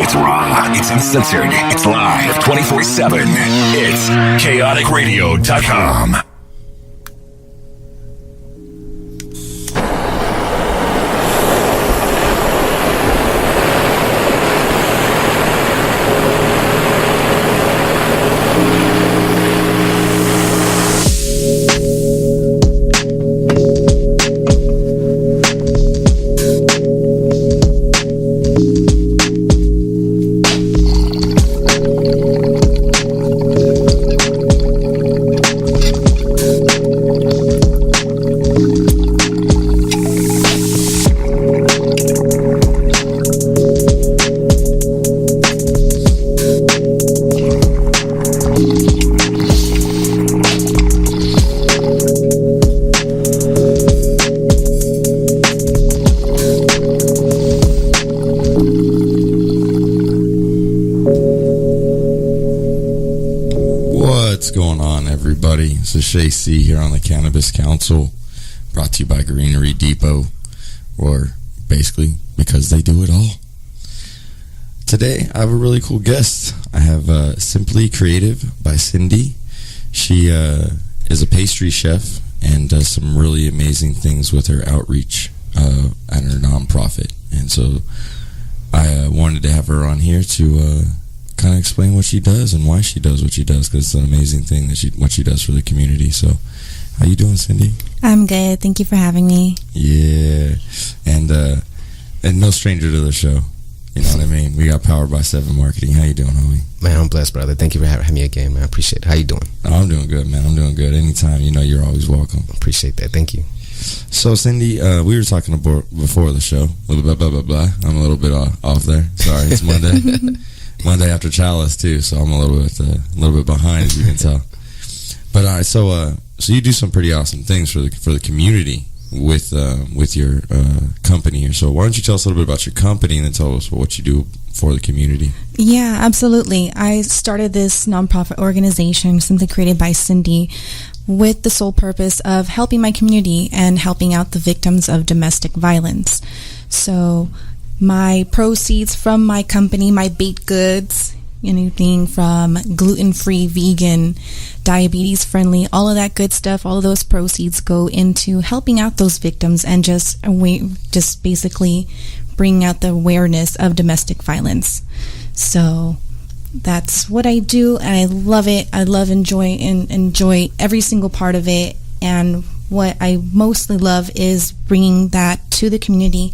It's raw. It's uncensored. It's live 24/7. It's chaoticradio.com. This is Shay C here on the Cannabis Council, brought to you by Greenery Depot, or basically because they do it all. Today, I have a really cool guest. I have Simply Creative by Cindy. She is a pastry chef and does some really amazing things with her outreach at her nonprofit. And so I wanted to have her on here to kind of explain what she does and why she does what she does, because it's an amazing thing that what she does for the community. So how you doing, Cindy? I'm good. Thank you for having me. Yeah. And no stranger to the show. You know what I mean? We got Powered by 7 Marketing. How you doing, homie? Man, I'm blessed, brother. Thank you for having me again, man. I appreciate it. How you doing? Oh, I'm doing good, man. I'm doing good. Anytime, you're always welcome. Appreciate that. Thank you. So, Cindy, we were talking before the show. Blah, blah, blah, blah, blah. I'm a little bit off there. Sorry, it's Monday. Monday after Chalice too, so I'm a little bit behind, as you can tell. But all right, so you do some pretty awesome things for the community with your company here. So why don't you tell us a little bit about your company and then tell us what you do for the community? Yeah, absolutely. I started this nonprofit organization, Simply Created by Cindy, with the sole purpose of helping my community and helping out the victims of domestic violence. So my proceeds from my company, my baked goods, anything from gluten-free, vegan, diabetes-friendly, all of that good stuff, all of those proceeds go into helping out those victims and just basically bringing out the awareness of domestic violence. So that's what I do, and I love it. I enjoy every single part of it. And what I mostly love is bringing that to the community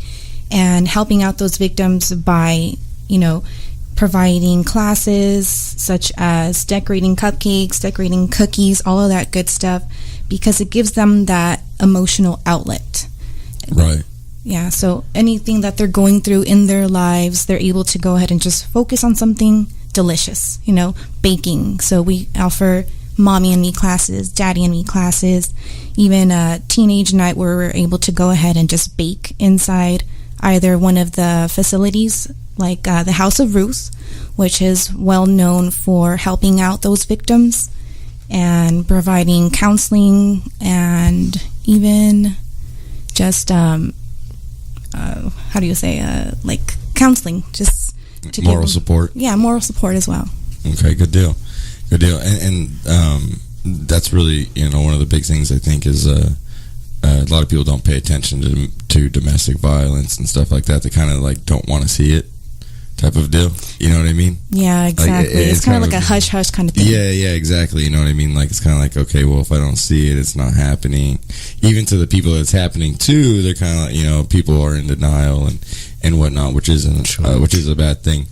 and helping out those victims by, providing classes such as decorating cupcakes, decorating cookies, all of that good stuff, because it gives them that emotional outlet. Right. Yeah, so anything that they're going through in their lives, they're able to go ahead and just focus on something delicious, baking. So we offer mommy and me classes, daddy and me classes, even a teenage night where we're able to go ahead and just bake inside either one of the facilities, like the House of Ruth, which is well known for helping out those victims and providing counseling and even just counseling, just to moral support. Yeah, moral support as well. Okay, good deal. And that's really one of the big things I think is a lot of people don't pay attention to domestic violence and stuff like that. They kind of don't want to see it, type of deal. You know what I mean? Yeah, exactly. It's kind of like a hush-hush kind of thing. Yeah, exactly. You know what I mean? It's kind of like, okay, well, if I don't see it, it's not happening. Even to the people it's happening to, they're kind of like, people are in denial and whatnot, which is a bad thing.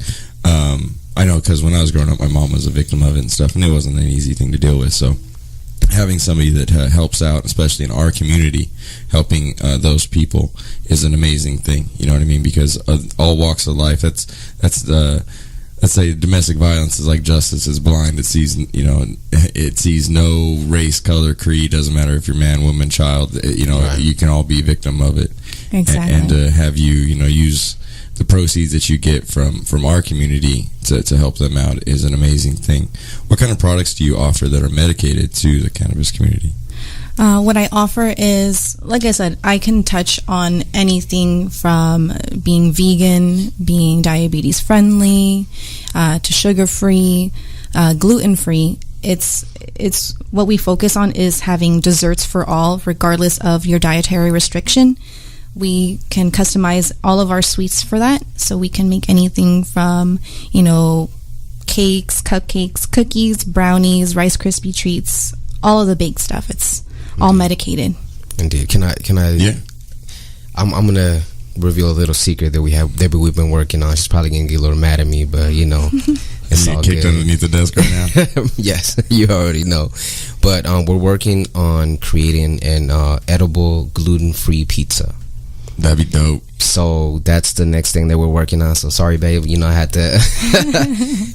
I know, because when I was growing up, my mom was a victim of it and stuff, and it wasn't an easy thing to deal with. So having somebody that helps out, especially in our community, helping those people is an amazing thing. You know what I mean? Because all walks of life, let's say domestic violence is like justice is blind. It sees no race, color, creed. Doesn't matter if you're man, woman, child. Right. You can all be a victim of it. Exactly. And have you use the proceeds that you get from our community to help them out is an amazing thing. What kind of products do you offer that are medicated to the cannabis community? What I offer is, like I said, I can touch on anything from being vegan, being diabetes friendly, to sugar free, gluten free. It's what we focus on is having desserts for all, regardless of your dietary restriction. We can customize all of our sweets for that, so we can make anything from, cakes, cupcakes, cookies, brownies, Rice Krispie treats, all of the baked stuff. It's all medicated. Indeed. Can I? Yeah. I'm gonna reveal a little secret that we've been working on. She's probably gonna get a little mad at me, but it's all kicked good. underneath the desk right now. Yes, you already know. But we're working on creating an edible gluten-free pizza. That'd be dope. So that's the next thing that we're working on. So sorry, babe. I had to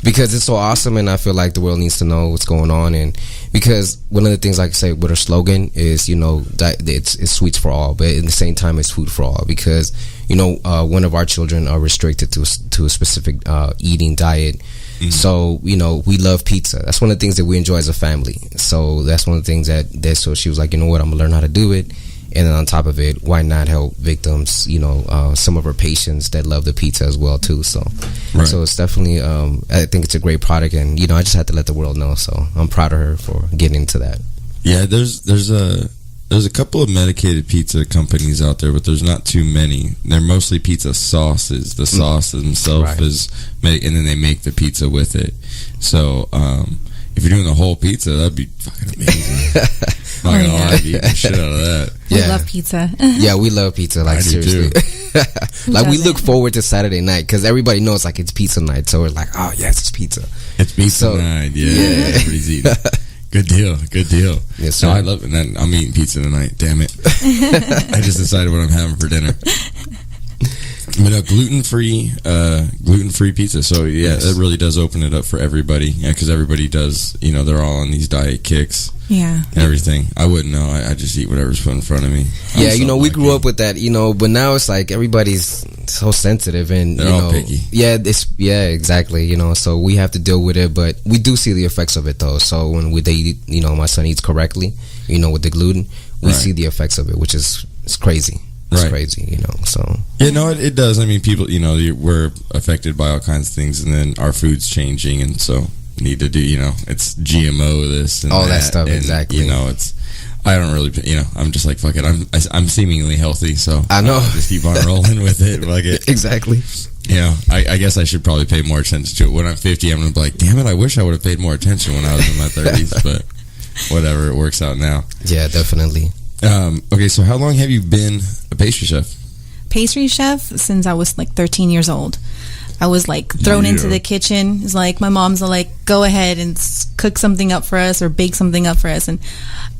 because it's so awesome, and I feel like the world needs to know what's going on. And because one of the things, like I say, with our slogan is, that it's sweets for all, but at the same time, it's food for all. Because one of our children are restricted to a specific eating diet. Mm-hmm. So we love pizza. That's one of the things that we enjoy as a family. So that's one of the things that so she was like, you know what, I'm gonna learn how to do it. And then on top of it, why not help victims, some of our patients that love the pizza as well too. So right. So it's definitely I think it's a great product, and I just had to let the world know. So I'm proud of her for getting into that. Yeah, there's a couple of medicated pizza companies out there, but there's not too many. They're mostly pizza sauces. The sauce themselves is and then they make the pizza with it. So if you're doing the whole pizza, that'd be fucking amazing. Not gonna lie, I'd eat the shit out of that. We love pizza. Yeah, we love pizza. Like, seriously. Like, we look forward to Saturday night because everybody knows, like, it's pizza night. So we're like, oh, yes, it's pizza. It's pizza night. Yeah. Everybody's eating. Good deal. Yes, sir. No, I love it. And I'm eating pizza tonight. Damn it. I just decided what I'm having for dinner. But gluten-free pizza. So, yeah, yes. That really does open it up for everybody. Yeah, because everybody does, they're all on these diet kicks. Yeah. And everything. I wouldn't know. I just eat whatever's put in front of me. We grew up with that, but now it's like everybody's so sensitive and, they're all picky. Yeah, exactly, so we have to deal with it, but we do see the effects of it, though. So when they eat, my son eats correctly, with the gluten, we see the effects of it, which is crazy. It's crazy, so. Yeah, no, it does. I mean, people, we're affected by all kinds of things, and then our food's changing, and so need to do, it's GMO this and all that stuff, and, exactly. I don't really, I'm just like, fuck it. I'm seemingly healthy, so I know. Just keep on rolling with it. Fuck it. Exactly. I guess I should probably pay more attention to it. When I'm 50, I'm going to be like, damn it, I wish I would have paid more attention when I was in my 30s, but whatever, it works out now. Yeah, definitely. Okay, so how long have you been a pastry chef? Pastry chef since I was like 13 years old. I was like thrown into the kitchen. It's like my mom's like, go ahead and cook something up for us or bake something up for us. And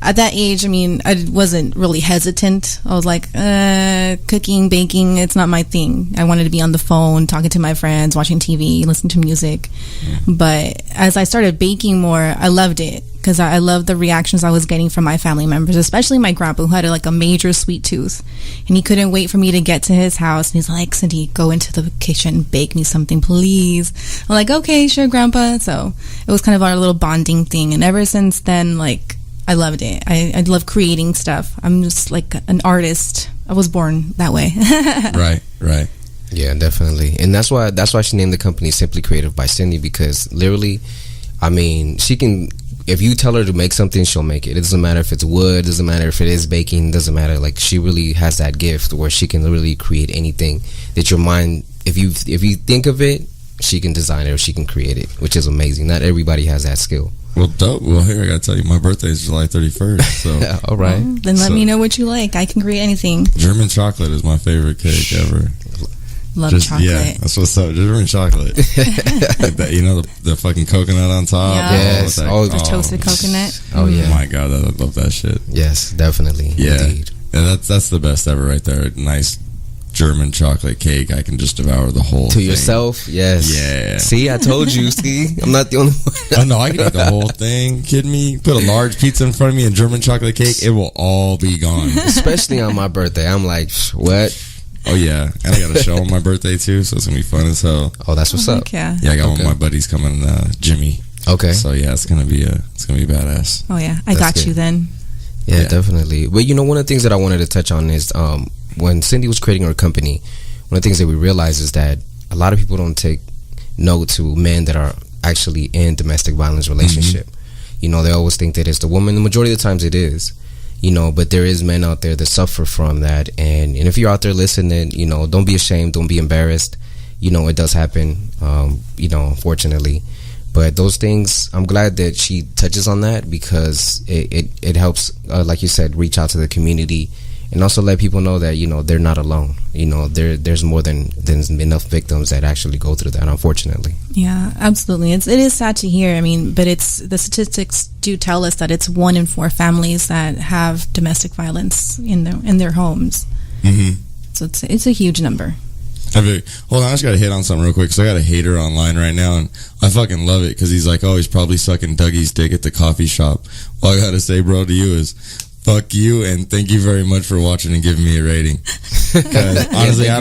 at that age, I mean, I wasn't really hesitant. I was like, cooking, baking, it's not my thing. I wanted to be on the phone, talking to my friends, watching TV, listening to music. But as I started baking more, I loved it because I loved the reactions I was getting from my family members, especially my grandpa who had a major sweet tooth. And he couldn't wait for me to get to his house. And he's like, Cindy, go into the kitchen, bake me something, please. I'm like, okay, sure, grandpa. So it was kind of our little bonding thing. And ever since then, I loved it. I love creating stuff. I'm just like an artist. I was born that way. Right. Yeah, definitely. And that's why she named the company Simply Creative by Cindy, because literally, I mean, she can, if you tell her to make something, she'll make it. It doesn't matter if it's wood, doesn't matter if it is baking, doesn't matter. Like, she really has that gift where she can really create anything that your mind, if you think of it, she can design it or she can create it, which is amazing. Not everybody has that skill. Well, dope. Well, here, I gotta tell you, my birthday is July 31st, so. All right. Well, then let me know what you like. I can create anything. German chocolate is my favorite cake ever. Love chocolate. Yeah, that's what's up. German chocolate. Like that, the fucking coconut on top. Yeah. Yes. The toasted coconut. Oh, yeah. Oh, my God, I love that shit. Yes, definitely. Yeah. Indeed. Yeah, that's the best ever right there. Nice German chocolate cake. I can just devour the whole thing. Yourself? Yes. Yeah. See, I told you. See, I'm not the only one. Oh, no, I can eat the whole thing. Kidding me? Put a large pizza in front of me and German chocolate cake, it will all be gone. Especially on my birthday. I'm like, what? Oh, yeah. And I got a show on my birthday, too, so it's going to be fun as hell. Oh, that's what's up. Yeah. Yeah, I got one of my buddies coming, Jimmy. Okay. So, yeah, it's going to be badass. Oh, yeah. I That's got good. you then. Yeah, definitely. But one of the things that I wanted to touch on is when Cindy was creating her company, one of the things that we realized is that a lot of people don't take note to men that are actually in domestic violence relationship. They always think that it's the woman. The majority of the times it is. But there is men out there that suffer from that. And if you're out there listening, don't be ashamed, don't be embarrassed. It does happen, unfortunately. But those things, I'm glad that she touches on that, because it helps, like you said, reach out to the community and also let people know that, they're not alone. There's more than enough victims that actually go through that, unfortunately. Yeah, absolutely. It is sad to hear. I mean, but the statistics do tell us that it's 1 in 4 families that have domestic violence in their homes. So it's a huge number. Hold on, I just gotta hit on something real quick, because I got a hater online right now, and I fucking love it, because he's like, oh, he's probably sucking Dougie's dick at the coffee shop. All I gotta say, bro, to you is, fuck you, and thank you very much for watching and giving me a rating. Honestly, I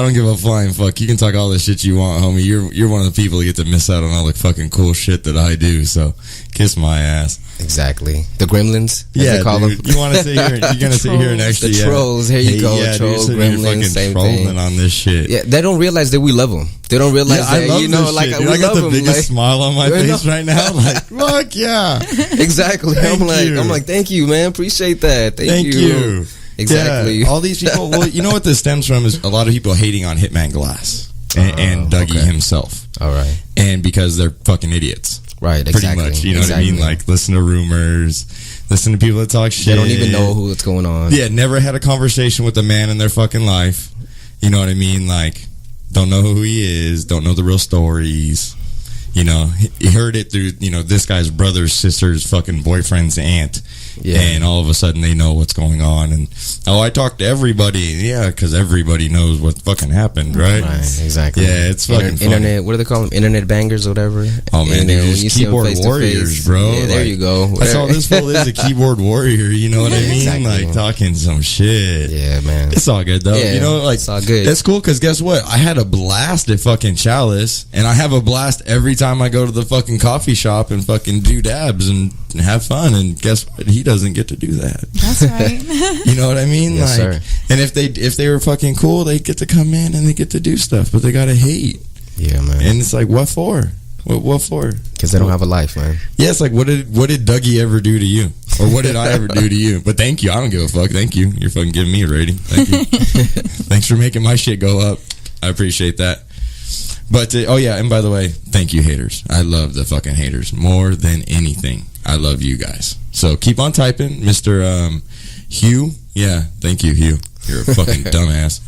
don't give a flying fuck. You can talk all the shit you want, homie. You're one of the people that get to miss out on all the fucking cool shit that I do, so kiss my ass. Exactly. The gremlins, yeah, they call dude. them. You want to sit here? You're gonna sit here and actually the trolls. Here you go, trolls, gremlins, same thing. On this shit. Yeah, they don't realize that we love them. They don't realize that I love like shit, we I got love the them. biggest smile on my face right now. Like, fuck yeah! Exactly. I'm like, thank you, man. Appreciate that. Thank you. Exactly. Yeah, all these people. Well, you know what this stems from is a lot of people hating on Hitman Glass and Dougie himself. All right. And because they're fucking idiots. Right, exactly. Pretty much, you know what I mean? Like, listen to rumors, listen to people that talk shit. They don't even know what's going on. Yeah, never had a conversation with a man in their fucking life. You know what I mean? Like, don't know who he is, don't know the real stories. He heard it through, this guy's brother's sister's fucking boyfriend's aunt. Yeah. And all of a sudden they know what's going on. And, I talked to everybody. Yeah, because everybody knows what fucking happened, right? Right, exactly. Yeah, it's fucking Internet, what do they call them? Internet bangers or whatever? Oh, man, they're just keyboard warriors, bro. Yeah, there you go. That's all this fool is, a keyboard warrior, you know what I mean? Exactly. Like, talking some shit. Yeah, man. It's all good, though. Yeah, it's all good. That's cool, because guess what? I had a blast at fucking Chalice, and I have a blast every time I go to the fucking coffee shop and fucking do dabs and have fun, and guess what? He doesn't get to do that. That's right. You know what I mean? Yes, sir. And if they were fucking cool, they get to come in and they get to do stuff, but they gotta hate. Yeah, man. And it's like, what for? What for? Because they don't have a life, man. Yeah, it's like, what did Dougie ever do to you? Or what did I ever do to you? But thank you. I don't give a fuck. Thank you. You're fucking giving me a rating. Thank you. Thanks for making my shit go up. I appreciate that. But, oh yeah, and by the way, thank you, haters. I love the fucking haters more than anything. I love you guys. So keep on typing, Mr. Hugh. Yeah, thank you, Hugh. You're a fucking dumbass.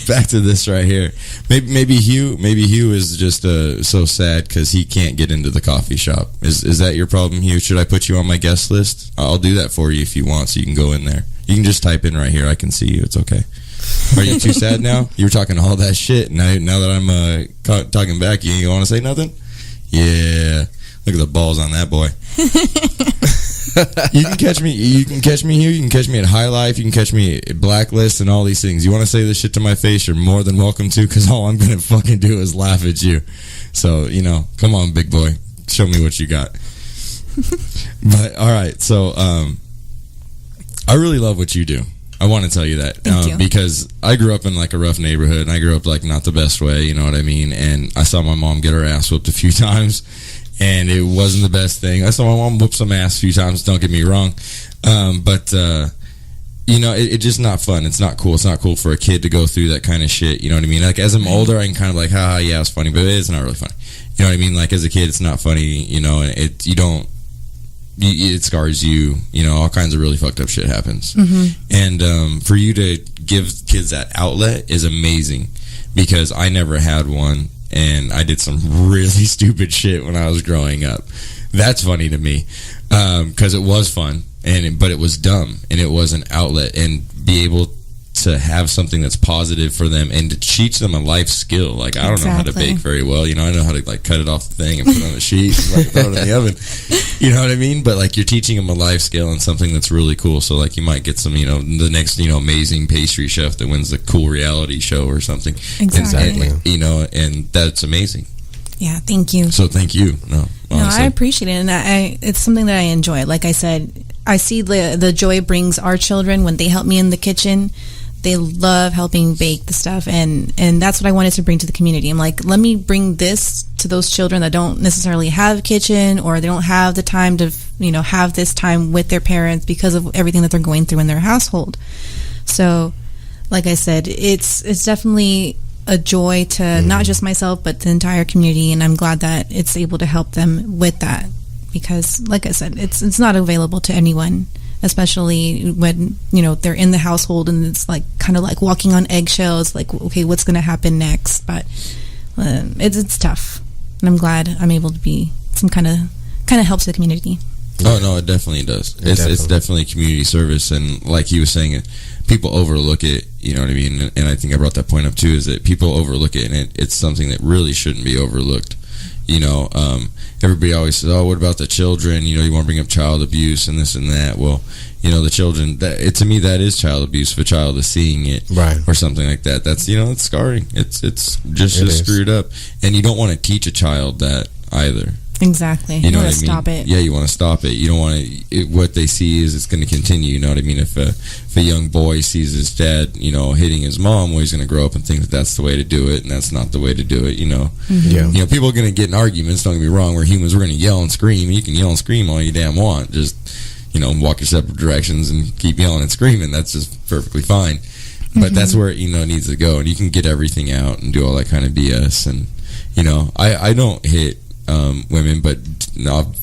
back to this right here. Maybe Hugh is just so sad because he can't get into the coffee shop. Is that your problem, Hugh? Should I put you on my guest list? I'll do that for you if you want, so you can go in there. You can just type in right here. I can see you. It's okay. Are you too sad now? You were talking all that shit. Now that I'm talking back, you want to say nothing? Yeah. Look at the balls on that boy. You can catch me here. You can catch me at High Life. You can catch me at Blacklist and all these things. You want to say this shit to my face, you're more than welcome to, because all I'm going to fucking do is laugh at you. So, come on, big boy. Show me what you got. But, all right. So, I really love what you do. I want to tell you that. Thank you. Because I grew up in like a rough neighborhood, and I grew up like not the best way, you know what I mean? And I saw my mom get her ass whooped a few times, and it wasn't the best thing. I saw my mom whoop some ass a few times, don't get me wrong. But it's just not fun. It's not cool. It's not cool for a kid to go through that kind of shit, you know what I mean? Like, as I'm older, I can kind of like, haha, yeah, it's funny, but it's not really funny. You know what I mean? Like, as a kid, it's not funny, and it scars you, all kinds of really fucked up shit happens. Mm-hmm. And for you to give kids that outlet is amazing, because I never had one, and I did some really stupid shit when I was growing up. That's funny to me, because it was fun, but it was dumb, and it was an outlet, and be able to have something that's positive for them and to teach them a life skill. Like, I don't know how to bake very well. I know how to like cut it off the thing and put it on the sheet and like throw it in the oven. You know what I mean? But like, you're teaching them a life skill and something that's really cool. So like, you might get some, the next, amazing pastry chef that wins the cool reality show or something. Exactly. And, and that's amazing. Yeah, thank you. So thank you. No, I appreciate it, and it's something that I enjoy. Like I said, I see the joy it brings our children when they help me in the kitchen. They love helping bake the stuff, and that's what I wanted to bring to the community. I'm like, let me bring this to those children that don't necessarily have a kitchen, or they don't have the time to, have this time with their parents because of everything that they're going through in their household. So, like I said, it's definitely a joy to not just myself, but the entire community, and I'm glad that it's able to help them with that, because, like I said, it's not available to anyone. Especially when they're in the household, and it's like kind of like walking on eggshells. Like, okay, what's going to happen next? But it's tough, and I'm glad I'm able to be some kind of helps the community. Oh no, it definitely does. It's definitely community service, and like he was saying, people overlook it. You know what I mean? And I think I brought that point up too. Is that people overlook it, and it's something that really shouldn't be overlooked. Everybody always says, "Oh, what about the children? You want to bring up child abuse and this and that." Well, the children. To me, that is child abuse. If a child is seeing it, right, or something like that, that's it's scarring. It's just screwed up, and you don't want to teach a child that either. Exactly. You know want what to I mean? Stop it. Yeah, you want to stop it. You don't want to. What they see is it's going to continue. You know what I mean? If a young boy sees his dad, hitting his mom, well, he's going to grow up and think that that's the way to do it, and that's not the way to do it. Mm-hmm. Yeah. People are going to get in arguments. Don't get me wrong. We're humans. We're going to yell and scream. You can yell and scream all you damn want. Just walk your separate directions and keep yelling and screaming. That's just perfectly fine. But that's where it needs to go, and you can get everything out and do all that kind of BS. And I don't hit women, but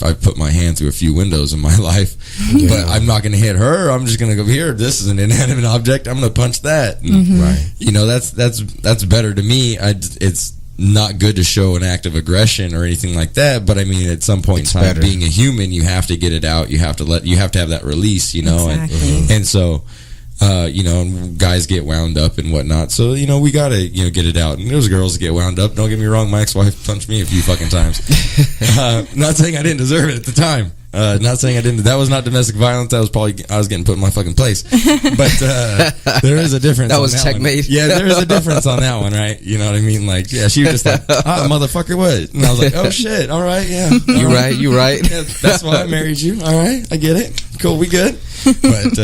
I've put my hand through a few windows in my life. Yeah. But I'm not going to hit her. I'm just going to go here. This is an inanimate object. I'm going to punch that. And, right. That's better to me. It's not good to show an act of aggression or anything like that. But I mean, at some point in time, better. Being a human, you have to get it out. You have to have that release. Exactly. And so. Guys get wound up and whatnot. So, we gotta, get it out. And those girls get wound up. Don't get me wrong, my ex-wife punched me a few fucking times. Not saying I didn't deserve it at the time. Not saying I didn't. That was not domestic violence. That was probably, I was getting put in my fucking place. But, there is a difference. That was checkmate. Yeah, there is a difference on that one, right? You know what I mean? Like, yeah, she was just like, motherfucker, what? And I was like, oh shit, all right, yeah. You right. Yeah, that's why I married you. All right, I get it. Cool, we good. But,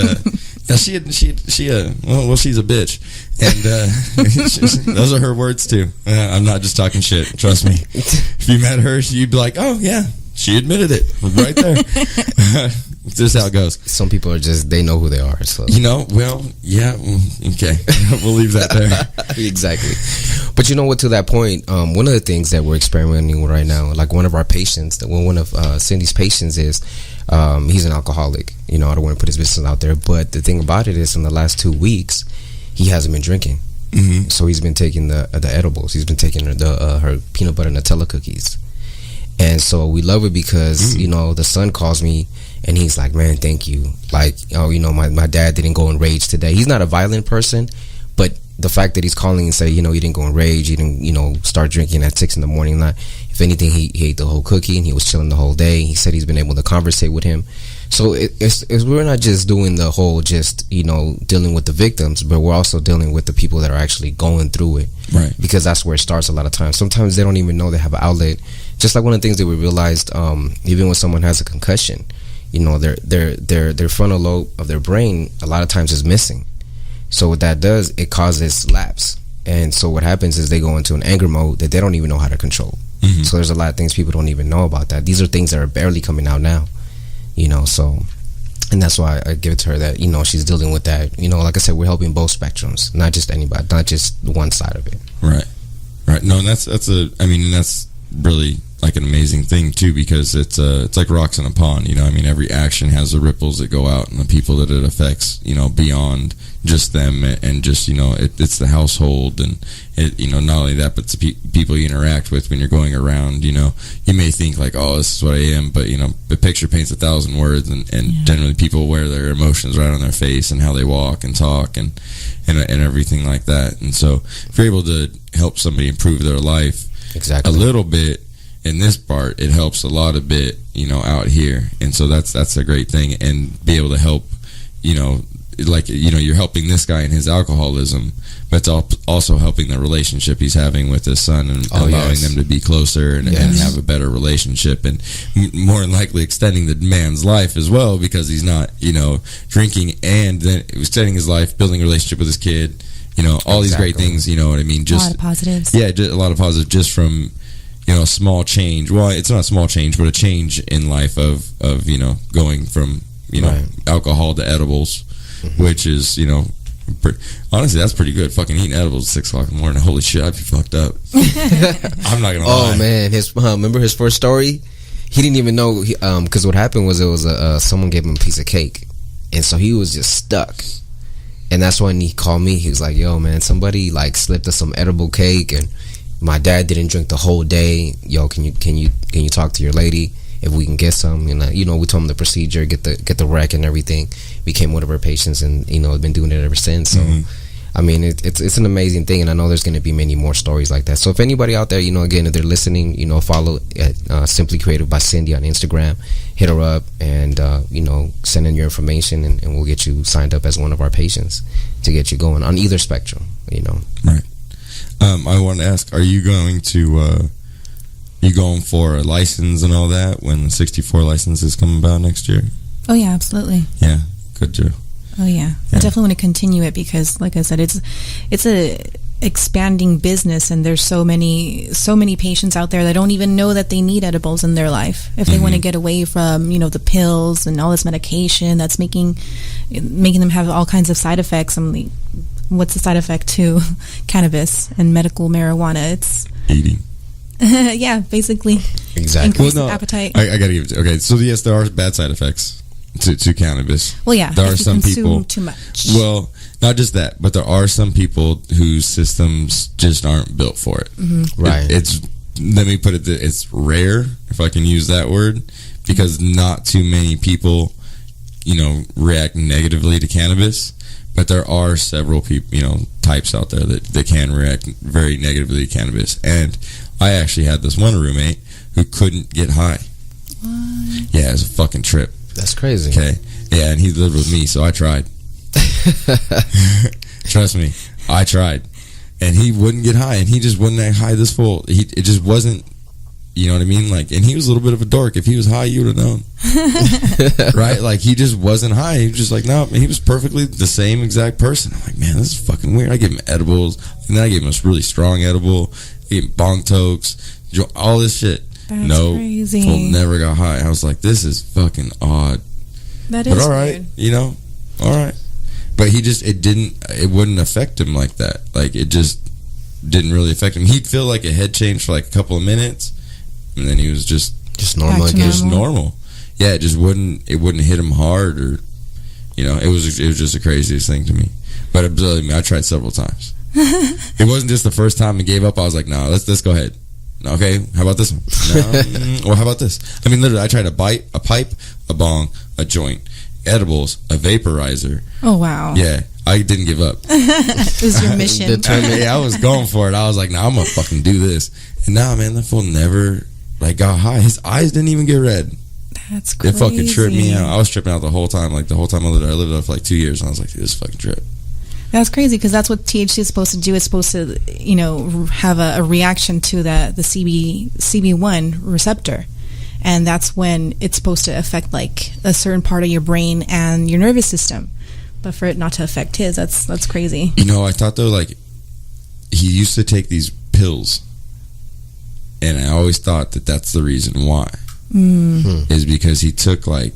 now she's a bitch, and those are her words too. I'm not just talking shit. Trust me. If you met her, you'd be like, "Oh yeah, she admitted it right there." This is how it goes. Some people are they know who they are. So well, yeah, okay, we'll leave that there. Exactly. But to that point, one of the things that we're experimenting with right now, like one of our patients, one of Cindy's patients is. He's an alcoholic. I don't want to put his business out there, but the thing about it is, in the last 2 weeks, he hasn't been drinking. Mm-hmm. So he's been taking the edibles. He's been taking her peanut butter Nutella cookies, and so we love it because the son calls me and he's like, "Man, thank you. Like, my dad didn't go in rage today. He's not a violent person, but the fact that he's calling and say, he didn't go in rage, he didn't, start drinking at 6 a.m. If anything, he ate the whole cookie and he was chilling the whole day. He said he's been able to conversate with him. So it's we're not just doing the whole dealing with the victims, but we're also dealing with the people that are actually going through it. Right. Because that's where it starts a lot of times. Sometimes they don't even know they have an outlet. Just like one of the things that we realized, even when someone has a concussion, their frontal lobe of their brain a lot of times is missing. So what that does, it causes lapse. And so what happens is they go into an anger mode that they don't even know how to control. Mm-hmm. So there's a lot of things people don't even know about that. These are things that are barely coming out now, so, and that's why I give it to her that, she's dealing with that. Like I said, we're helping both spectrums, not just anybody, not just one side of it. Right. No, and that's really like an amazing thing too, because it's like rocks in a pond. Every action has the ripples that go out and the people that it affects, beyond just them, and just it's the household, and not only that, but it's the people you interact with when you're going around. You may think like, oh, this is what I am, but the picture paints 1,000 words, and generally people wear their emotions right on their face and how they walk and talk and everything like that. And so if you're able to help somebody improve their life exactly a little bit in this part, it helps a lot of bit out here. And so that's a great thing, and be able to help you're helping this guy in his alcoholism, but it's also helping the relationship he's having with his son and allowing them to be closer and have a better relationship, and more than likely extending the man's life as well, because he's not, drinking, and then extending his life, building a relationship with his kid, all these great things, you know what I mean? Just a lot of positives. Yeah, just a lot of positives just from, a small change. Well, it's not a small change, but a change in life of going from, alcohol to edibles, which is, honestly, that's pretty good. Fucking eating edibles at 6 o'clock in the morning. Holy shit, I'd be fucked up. I'm not gonna lie. Oh man, remember his first story? He didn't even know, because what happened was someone gave him a piece of cake, and so he was just stuck. And that's when he called me. He was like, "Yo, man, somebody like slipped us some edible cake, and my dad didn't drink the whole day. Yo, can you talk to your lady if we can get some?" And we told him the procedure, get the rec and everything. Became one of our patients, and I've been doing it ever since. So, I mean, it's an amazing thing, and I know there's going to be many more stories like that. So, if anybody out there, again, if they're listening, follow at Simply Creative by Cindy on Instagram. Hit her up and send in your information, and we'll get you signed up as one of our patients to get you going on either spectrum. Right. I want to ask: are you going to you going for a license and all that when the 64 license is coming about next year? Oh yeah, absolutely. Yeah, good too. Oh yeah, I definitely want to continue it because, like I said, it's a expanding business, and there's so many patients out there that don't even know that they need edibles in their life. If they want to get away from the pills and all this medication that's making them have all kinds of side effects. I'm like, what's the side effect to cannabis and medical marijuana? It's eating. Yeah, basically. Exactly. Increase appetite. I gotta give it. Okay, so yes, there are bad side effects to cannabis. Well, yeah, there are some people too much. Well, not just that, but there are some people whose systems just aren't built for it. Right. It's let me put it. It's rare, if I can use that word, because not too many people, react negatively to cannabis. But there are several people, types out there that can react very negatively to cannabis. And I actually had this one roommate who couldn't get high. What? Yeah, it was a fucking trip. That's crazy. Okay. Yeah, and he lived with me, so I tried. Trust me, I tried. And he wouldn't get high, and he just wasn't that high this full. It just wasn't, you know what I mean? Like, and he was a little bit of a dork. If he was high, you would have known. Right? Like, he just wasn't high. He was just like, no, he was perfectly the same exact person. I'm like, man, this is fucking weird. I gave him edibles, and then I gave him a really strong edible. I gave him bong tokes, all this shit. That's crazy. Fool never got high. I was like, this is fucking odd. That is but all right, weird. All right. But it wouldn't affect him like that. Like, it just didn't really affect him. He'd feel like a head change for like a couple of minutes, and then he was just normal again. Just normal. Yeah, it wouldn't hit him hard, or it was just the craziest thing to me. But I tried several times. It wasn't just the first time I gave up. I was like, no, let's go ahead. Okay, how about this one? No. Or how about this? I mean, literally, I tried a pipe, a bong, a joint, edibles, a vaporizer. Oh, wow. Yeah, I didn't give up. It was your mission. I was going for it. I was like, nah, I'm going to fucking do this. And nah, man, that fool never got high. His eyes didn't even get red. That's crazy. It fucking tripped me out. I was tripping out the whole time. Like, the whole time I lived there for like 2 years. And I was like, dude, this fucking trip. That's crazy, because that's what THC is supposed to do. It's supposed to, have a reaction to the CB1 receptor. And that's when it's supposed to affect like a certain part of your brain and your nervous system. But for it not to affect his, that's crazy. I thought though, like, he used to take these pills, and I always thought that that's the reason why. Is because he took like,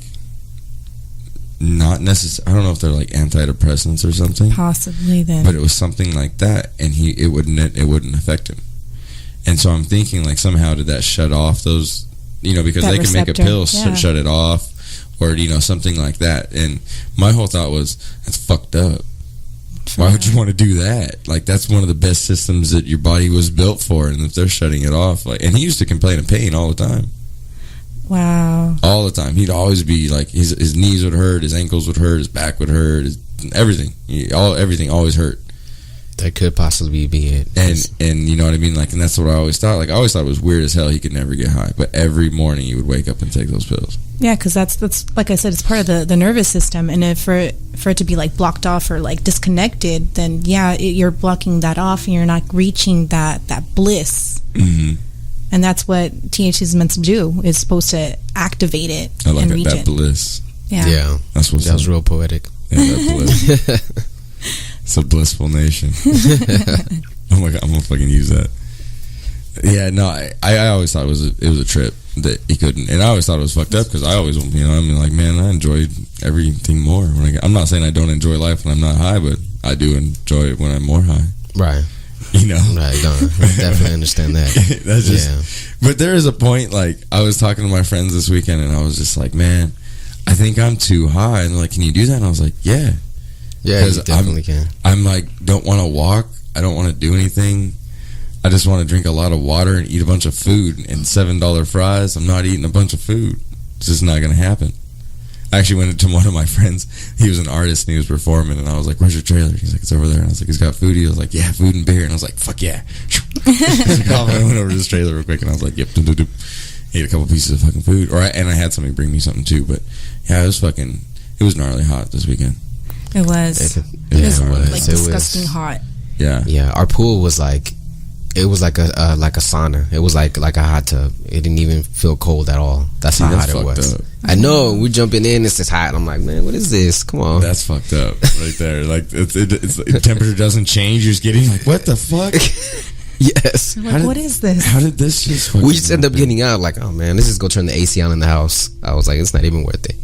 not necessarily, I don't know if they're like antidepressants or something. Possibly then. But it was something like that, and it wouldn't affect him. And so I'm thinking, like, somehow did that shut off those, because they can make a pill shut it off, or something like that. And my whole thought was, that's fucked up. Why would you want to do that? Like, that's one of the best systems that your body was built for, and if they're shutting it off, like, and he used to complain of pain all the time. Wow. All the time. He'd always be like, his knees would hurt, his ankles would hurt, his back would hurt, everything. Everything always hurt. That could possibly be it. And you know what I mean? Like, and that's what I always thought. Like, I always thought it was weird as hell he could never get high. But every morning he would wake up and take those pills. Yeah, because that's like I said, it's part of the nervous system. And if for it to be like blocked off or like disconnected, then yeah, you're blocking that off and you're not reaching that bliss. Mm-hmm. And that's what THC is meant to do. It's supposed to activate it and reach that it. bliss. Yeah. That was real poetic. Yeah, that bliss. It's a blissful nation. Oh my god, I'm gonna fucking use that. Yeah, no, I always thought it was a trip that he couldn't, and I always thought it was fucked up because I always, you know, I mean, like, man, I enjoyed everything more when I'm not saying I don't enjoy life when I'm not high, but I do enjoy it when I'm more high. Right. You know, right? No, I definitely understand that. That's just, but there is a point. Like, I was talking to my friends this weekend, and I was just like, man, I think I'm too high, and they're like, can you do that? And I was like, yeah. Yeah, you definitely can. I'm like, don't want to walk. I don't want to do anything. I just want to drink a lot of water and eat a bunch of food and $7 fries. I'm not eating a bunch of food. It's just not going to happen. I actually went to one of my friends. He was an artist and he was performing, and I was like, where's your trailer? He's like, it's over there. And I was like, he's got food. He was like, yeah, food and beer. And I was like, fuck yeah. I went over to his trailer real quick, and I was like, yep. Ate a couple pieces of fucking food. And I had somebody bring me something too. But yeah, it was gnarly hot this weekend. It was. It was like disgusting hot. Yeah. Yeah. Our pool was like, it was like a sauna. It was like a hot tub. It didn't even feel cold at all. That's how hot it was. Up. I know. We're jumping in. It's just hot. I'm like, man, what is this? Come on. That's fucked up right there. Like, it's the temperature doesn't change. You're just getting like, what the fuck? Yes. Like, what is this? How did this just? We just end up getting out. Like, oh man, let's just go turn the AC on in the house. I was like, it's not even worth it.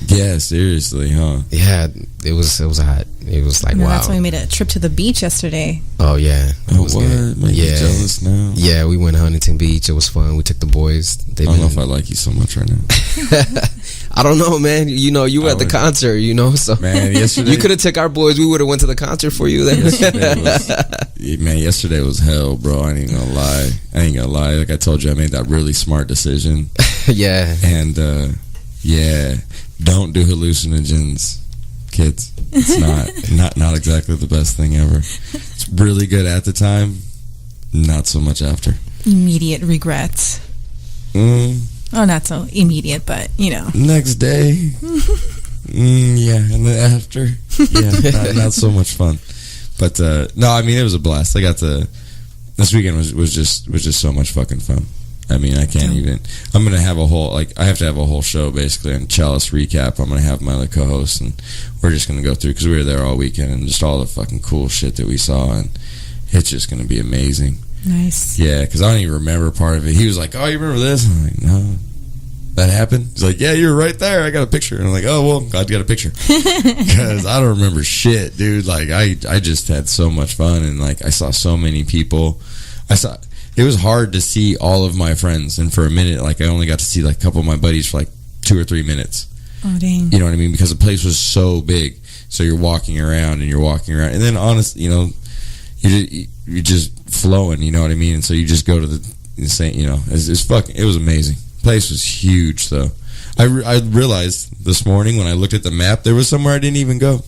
Yeah, seriously, huh? Yeah, it was hot. It was like, wow. That's why we made a trip to the beach yesterday. Oh yeah, it was good. Make you jealous now. Yeah, we went to Huntington Beach. It was fun. We took the boys. I don't know if I like you so much right now. I don't know, man. You know, you were at the concert. You know, so man, yesterday you could have took our boys. We would have went to the concert for you. Then. Yesterday was hell, bro. I ain't gonna lie. Like I told you, I made that really smart decision. Yeah, and yeah. Don't do hallucinogens, kids. It's not exactly the best thing ever. It's really good at the time, not so much after. Immediate regrets. Oh, not so immediate, but you know. Next day. Yeah, and then after. Yeah, not so much fun. But no, I mean, it was a blast. This weekend was just so much fucking fun. I mean, I can't even. I'm gonna have I have to have a whole show basically on Chalice recap. I'm gonna have my co-host, and we're just gonna go through because we were there all weekend and just all the fucking cool shit that we saw, and it's just gonna be amazing. Nice. Yeah, because I don't even remember part of it. He was like, "Oh, you remember this?" I'm like, "No, that happened." He's like, "Yeah, you were right there. I got a picture." And I'm like, "Oh, well, I got a picture," because I don't remember shit, dude. Like I just had so much fun, and like I saw so many people. It was hard to see all of my friends, and for a minute, like I only got to see like a couple of my buddies for like 2 or 3 minutes. Oh dang! You know what I mean? Because the place was so big, so you're walking around, and then honestly, you know, you're just flowing. You know what I mean? And so you just go to the insane. You know, it was amazing. The place was huge, though. I realized this morning when I looked at the map, there was somewhere I didn't even go.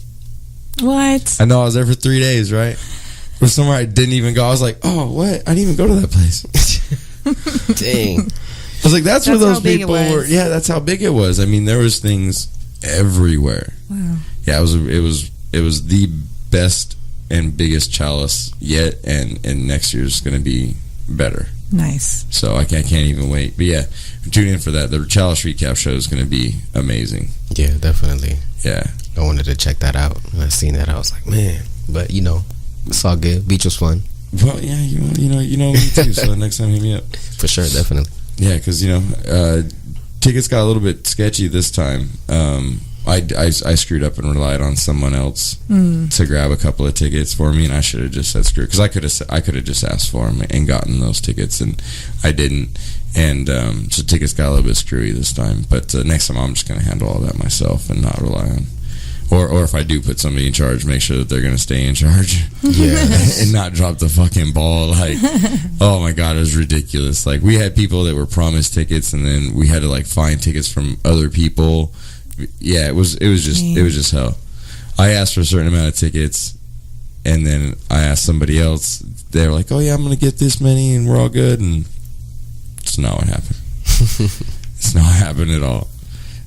What? I know I was there for 3 days, right? Or somewhere I didn't even go. I was like, oh, what? I didn't even go to that place. Dang. I was like, that's where those people were. Yeah, that's how big it was. I mean, there was things everywhere. Wow. Yeah, it was the best and biggest Chalice yet, and next year's going to be better. Nice. So I can't even wait. But yeah, tune in for that. The Chalice recap show is going to be amazing. Yeah, definitely. Yeah. I wanted to check that out. When I seen that, I was like, man. But, you know, it's all good. Beach was fun. Well, yeah, you know me too. So next time, hit me up. For sure, definitely. Yeah, because tickets got a little bit sketchy this time. I screwed up and relied on someone else to grab a couple of tickets for me, and I should have just said screw, because I could have just asked for them and gotten those tickets, and I didn't. And so tickets got a little bit screwy this time. But next time, I'm just going to handle all that myself and not rely on. Or if I do put somebody in charge, make sure that they're going to stay in charge. Yeah. And not drop the fucking ball. Like, oh my God, it was ridiculous. Like, we had people that were promised tickets, and then we had to like find tickets from other people. Yeah, it was just hell. I asked for a certain amount of tickets, And then I asked somebody else. They were like, "Oh yeah, I'm gonna get this many, and we're all good." And it's not what happened. It's not what happened at all.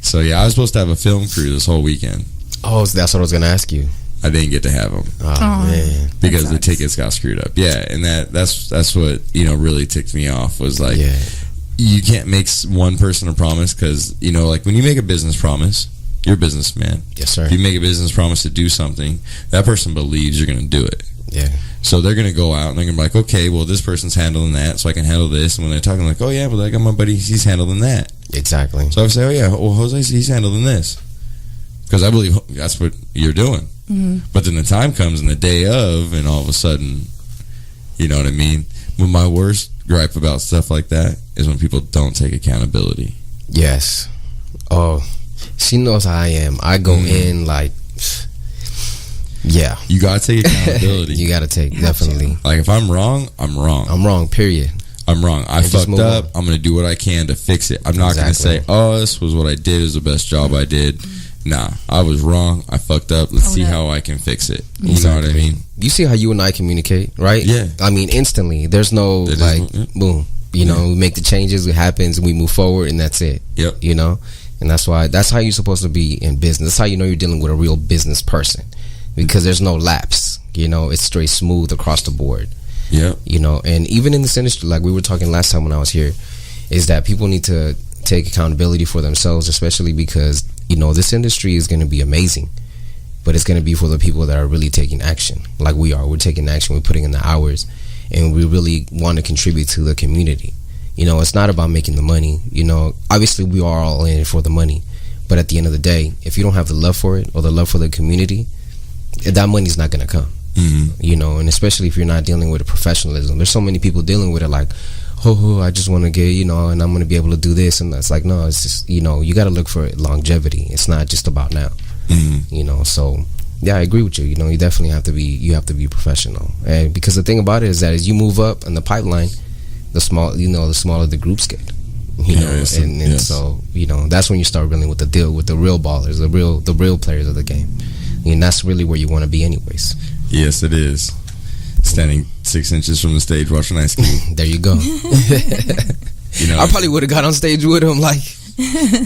So yeah, I was supposed to have a film crew this whole weekend. Oh, that's what I was gonna ask you. I didn't get to have them. Oh man, because the tickets got screwed up. Yeah, and that's what really ticked me off was like, you can't make one person a promise because like when you make a business promise, you're a businessman. Yes, sir. If you make a business promise to do something, that person believes you're going to do it. Yeah. So they're going to go out and they're going to be like, okay, well, this person's handling that, so I can handle this. And when they're talking, like, oh, yeah, but I got my buddy, he's handling that. Exactly. So I would say, oh, yeah, well, Jose, he's handling this. Because I believe that's what you're doing. Mm-hmm. But then the time comes and the day of, and all of a sudden, you know what I mean? When my worst gripe about stuff like that is when people don't take accountability. Yes. Oh, she knows how I am. I go in like... Yeah. You gotta take accountability. You gotta take, definitely. Like, if I'm wrong, I'm wrong. I'm wrong, period. I'm wrong. I fucked up. I'm gonna do what I can to fix it. I'm not gonna say, oh, this was what I did. It was the best job I did. Nah, I was wrong. I fucked up. Let's see how I can fix it. You know what I mean? You see how you and I communicate, right? Yeah. I mean, instantly. There's no, boom. We make the changes, it happens, and we move forward, and that's it. Yep. And that's how you're supposed to be in business. That's how you know you're dealing with a real business person. Because there's no lapse, it's straight smooth across the board. Yeah. And even in this industry, like we were talking last time when I was here, is that people need to take accountability for themselves, especially because, this industry is going to be amazing, but it's going to be for the people that are really taking action. Like we are. We're taking action, we're putting in the hours, and we really want to contribute to the community. It's not about making the money. Obviously we are all in it for the money, but at the end of the day, if you don't have the love for it or the love for the community, that money's not going to come. Mm-hmm. And especially if you're not dealing with a professionalism. There's so many people dealing with it like, I just want to get, and I'm going to be able to do this. And it's like, no, it's just, you got to look for longevity. It's not just about now. Mm-hmm. So yeah, I agree with you. You definitely have to be professional. And because the thing about it is that as you move up in the pipeline, the smaller the groups get. So that's when you start really with the real ballers, the real players of the game. And that's really where you want to be anyways. Yes, it is. Standing 6 inches from the stage watching Ice Cube. There you go. I probably would have got on stage with him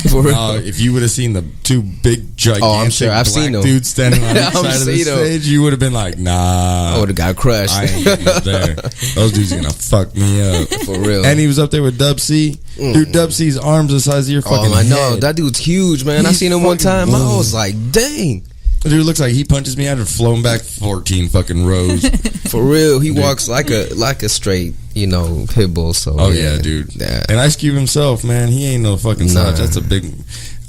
for real. If you would have seen the two big gigantic I'm sure. I've seen them. dudes standing on the side of the stage, you would have been like, nah. I would have got crushed. I ain't getting up there. Those dudes are going to fuck me up. For real. And he was up there with Dub C. Dude, Dub C's arms the size of your fucking head. I know. That dude's huge, man. I seen him one time. I was like, dang. Dude looks like he punches me out and flown back 14 fucking rows. For real, he walks like a straight, pit bull. So yeah, dude. Yeah. And Ice Cube himself, man, he ain't no fucking slouch. That's a big.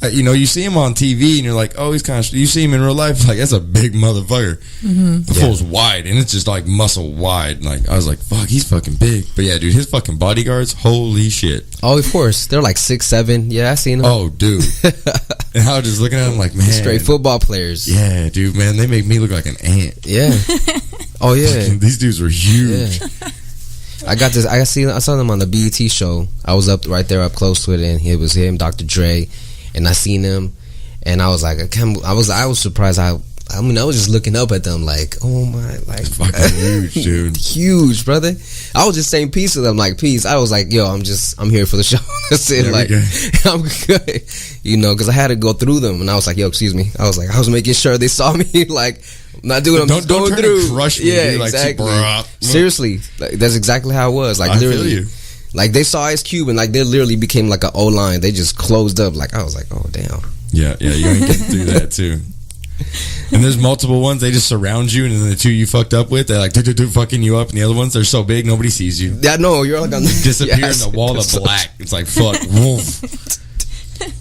You see him on TV and you're like, oh, he's kind of. You see him in real life, like that's a big motherfucker. Mm-hmm. The fool's wide and it's just like muscle wide. Like I was like, fuck, he's fucking big. But yeah, dude, his fucking bodyguards, holy shit. Oh, of course, they're like 6'7". Yeah, I seen them. Oh, dude. And I was just looking at them like, man, straight football players. Yeah, dude, man, they make me look like an ant. Yeah. Oh yeah. These dudes were huge. Yeah. I saw them on the BET show. I was up right there, up close to it, and it was him, Dr. Dre, and I seen him, and I was like, I was surprised. I was just looking up at them like, oh my, like fucking huge, dude, huge, brother. I was just saying peace to them, like peace. I was like, yo, I'm here for the show. That's it. Like, I'm good, because I had to go through them, and I was like, yo, excuse me. I was making sure they saw me, like. Not doing. Don't going through. Crush me. Yeah, dude. exactly. Like, seriously, that's exactly how it was. Like I literally, feel you. Like they saw Ice Cube and like they literally became like an O line. They just closed up. Like I was like, oh damn. Yeah, you ain't getting through that too. And there's multiple ones. They just surround you, and then the two you fucked up with, they're like fucking you up, and the other ones they're so big nobody sees you. Yeah, no, you're like on the disappear in the wall of black. It's like fuck, woof.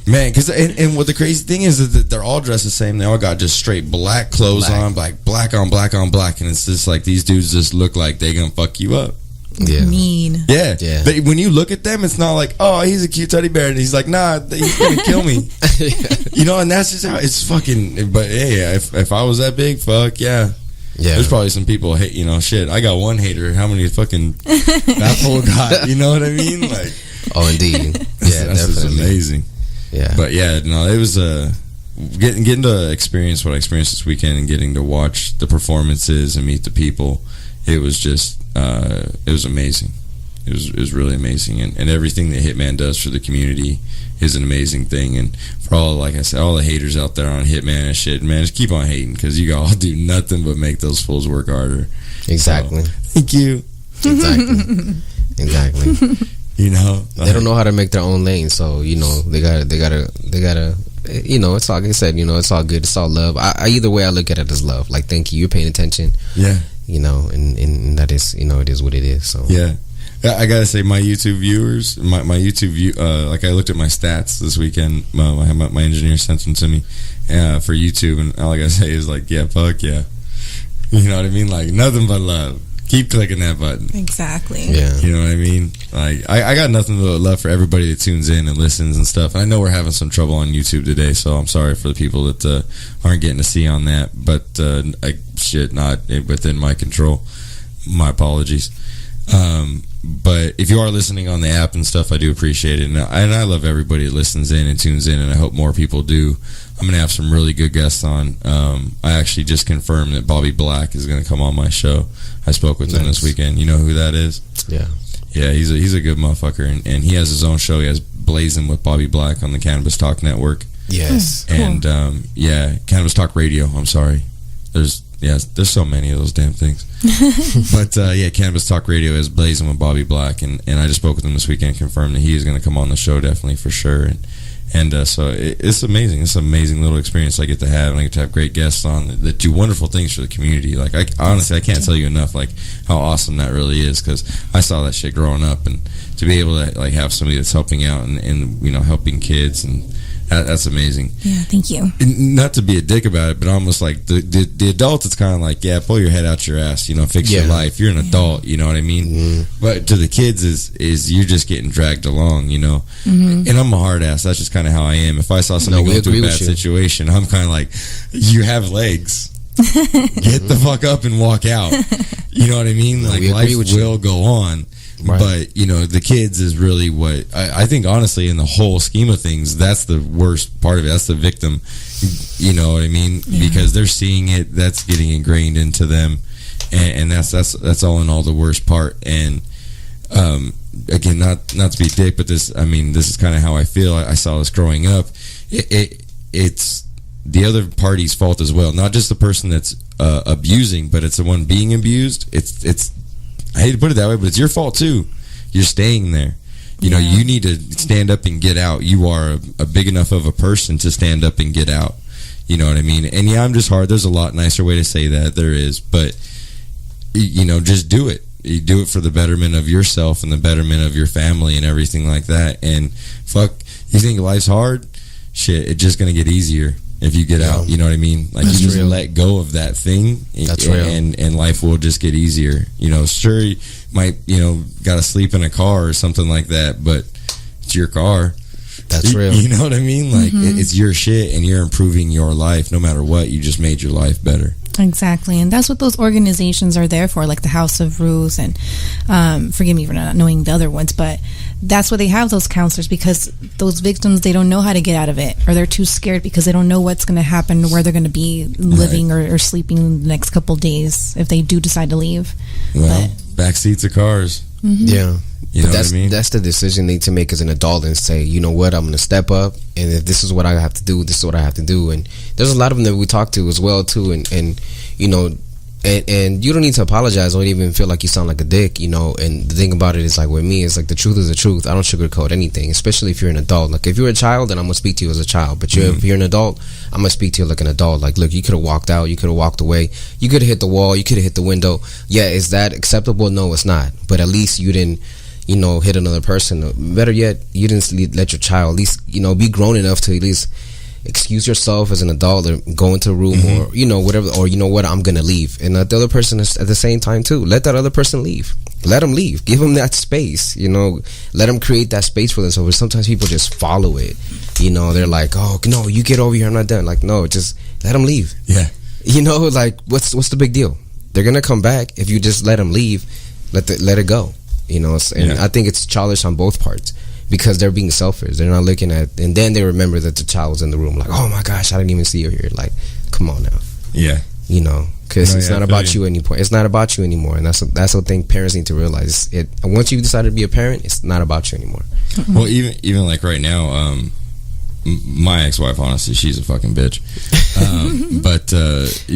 Man, because and what the crazy thing is that they're all dressed the same. They all got just straight black clothes on, like black on black on black, and it's just like these dudes just look like they gonna fuck you up. Yeah, mean. Yeah. When you look at them, it's not like, oh, he's a cute teddy bear, and he's like, nah, he's gonna kill me. And that's just how it's fucking. But hey, if I was that big, fuck yeah. Yeah, there's probably some people hate. Shit. I got one hater. How many fucking that fool got? You know what I mean? Like, oh, indeed. Yeah, that's just amazing. Yeah, but yeah, no, it was getting to experience what I experienced this weekend and getting to watch the performances and meet the people, it was just it was amazing. It was really amazing, and everything that Hitman does for the community is an amazing thing. And for all, like I said, all the haters out there on Hitman and shit, man, just keep on hating, because you all do nothing but make those fools work harder. Exactly. So, thank you. Exactly. You know, they don't know how to make their own lane, so you know they gotta. You know, it's all, like I said, you know, it's all good. It's all love. I either way, I look at it as love. Like, thank you, you're paying attention. Yeah. You know, and that is, you know, it is what it is. So yeah. I gotta say, my YouTube viewers, my YouTube view, like I looked at my stats this weekend. My engineer sent them to me for YouTube, and all I gotta say is like, yeah, fuck yeah. You know what I mean? Like, nothing but love. Keep clicking that button. Exactly. Yeah. You know what I mean? Like, I got nothing but love for everybody that tunes in and listens and stuff. And I know we're having some trouble on YouTube today, so I'm sorry for the people that aren't getting to see on that. But not within my control. My apologies. But if you are listening on the app and stuff, I do appreciate it, and I love everybody that listens in and tunes in, and I hope more people do. I'm gonna have some really good guests on. I actually just confirmed that Bobby Black is gonna come on my show. I spoke with him this weekend. You know who that is? Yeah, he's a good motherfucker, and he has his own show. He has Blazing with Bobby Black on the Cannabis Talk Network. Yes, and Cannabis Talk Radio. I'm sorry, there's so many of those damn things. But Cannabis Talk Radio is Blazing with Bobby Black, and I just spoke with him this weekend and confirmed that he is going to come on the show, definitely, for sure. And so it's amazing. It's an amazing little experience I get to have, and I get to have great guests on that do wonderful things for the community. Like, honestly, I can't tell you enough, like, how awesome that really is, because I saw that shit growing up, and to be able to, like, have somebody that's helping out and you know, helping kids, and that's amazing. Yeah, thank you. And not to be a dick about it, but almost like the adults, it's kind of like, yeah, pull your head out your ass, you know, fix your life. You're an adult, you know what I mean? Mm-hmm. But to the kids, is you're just getting dragged along, you know? Mm-hmm. And I'm a hard ass. That's just kind of how I am. If I saw somebody go through a bad situation, I'm kind of like, you have legs. Get the fuck up and walk out. You know what I mean? Like, life will go on. Right. But, you know, the kids is really what I think, honestly, in the whole scheme of things, that's the worst part of it. That's the victim. You know what I mean? Yeah. Because they're seeing it, that's getting ingrained into them, and that's all in all the worst part. And again, not to be a dick, but this is kind of how I feel. I saw this growing up. It's the other party's fault as well, not just the person that's abusing, but it's the one being abused. It's I hate to put it that way, but it's your fault too. You're staying there. You know, you need to stand up and get out. You are a big enough of a person to stand up and get out. You know what I mean? And yeah, I'm just hard. There's a lot nicer way to say that. There is. But, you know, just do it. You do it for the betterment of yourself and the betterment of your family and everything like that. And fuck, you think life's hard? Shit, it's just going to get easier if you get out. You know what I mean? Like, you just let go of that thing. That's real. And life will just get easier. You know, sure, you might, you know, got to sleep in a car or something like that, but it's your car. That's real. You know what I mean? Like, it's your shit, and you're improving your life no matter what. You just made your life better. Exactly. And that's what those organizations are there for, like the House of Ruth, and forgive me for not knowing the other ones, but that's why they have those counselors, because those victims, they don't know how to get out of it, or they're too scared because they don't know what's going to happen, where they're going to be living or sleeping in the next couple of days if they do decide to leave. Well, back seats of cars. Yeah. You know what I mean? That's the decision they need to make as an adult, and say, you know what, I'm going to step up, and if this is what I have to do, this is what I have to do. And there's a lot of them that we talk to as well too, and you know, and you don't need to apologize or even feel like you sound like a dick, you know. And the thing about it is, like, with me, it's like the truth is the truth. I don't sugarcoat anything, especially if you're an adult. Like, if you're a child, then I'm gonna speak to you as a child, but if you're an adult, I'm gonna speak to you like an adult. Like, look, you could have walked out, you could have walked away, you could have hit the wall, you could have hit the window. Yeah, is that acceptable? No, it's not. But at least you didn't, you know, hit another person. Better yet, you didn't let your child at least, you know, be grown enough to at least excuse yourself as an adult, or go into a room, or, you know, whatever, or, you know what, I'm gonna leave. And the other person is at the same time too. Let that other person leave. Let them leave. Give them that space, you know. Let them create that space for themselves. Sometimes people just follow it, you know. They're like, oh no, you get over here, I'm not done. Like, no, just let them leave. Yeah, you know, like, what's the big deal? They're gonna come back if you just let them leave. Let it go, you know. And I think it's childish on both parts, because they're being selfish. They're not looking at, and then they remember that the child was in the room. Like, oh my gosh, I didn't even see her here. Like, come on now. Yeah. You know, because it's not about you anymore. It's not about you anymore, and that's the thing parents need to realize. Once you decide to be a parent, it's not about you anymore. Well, even like right now, my ex-wife, honestly, she's a fucking bitch, but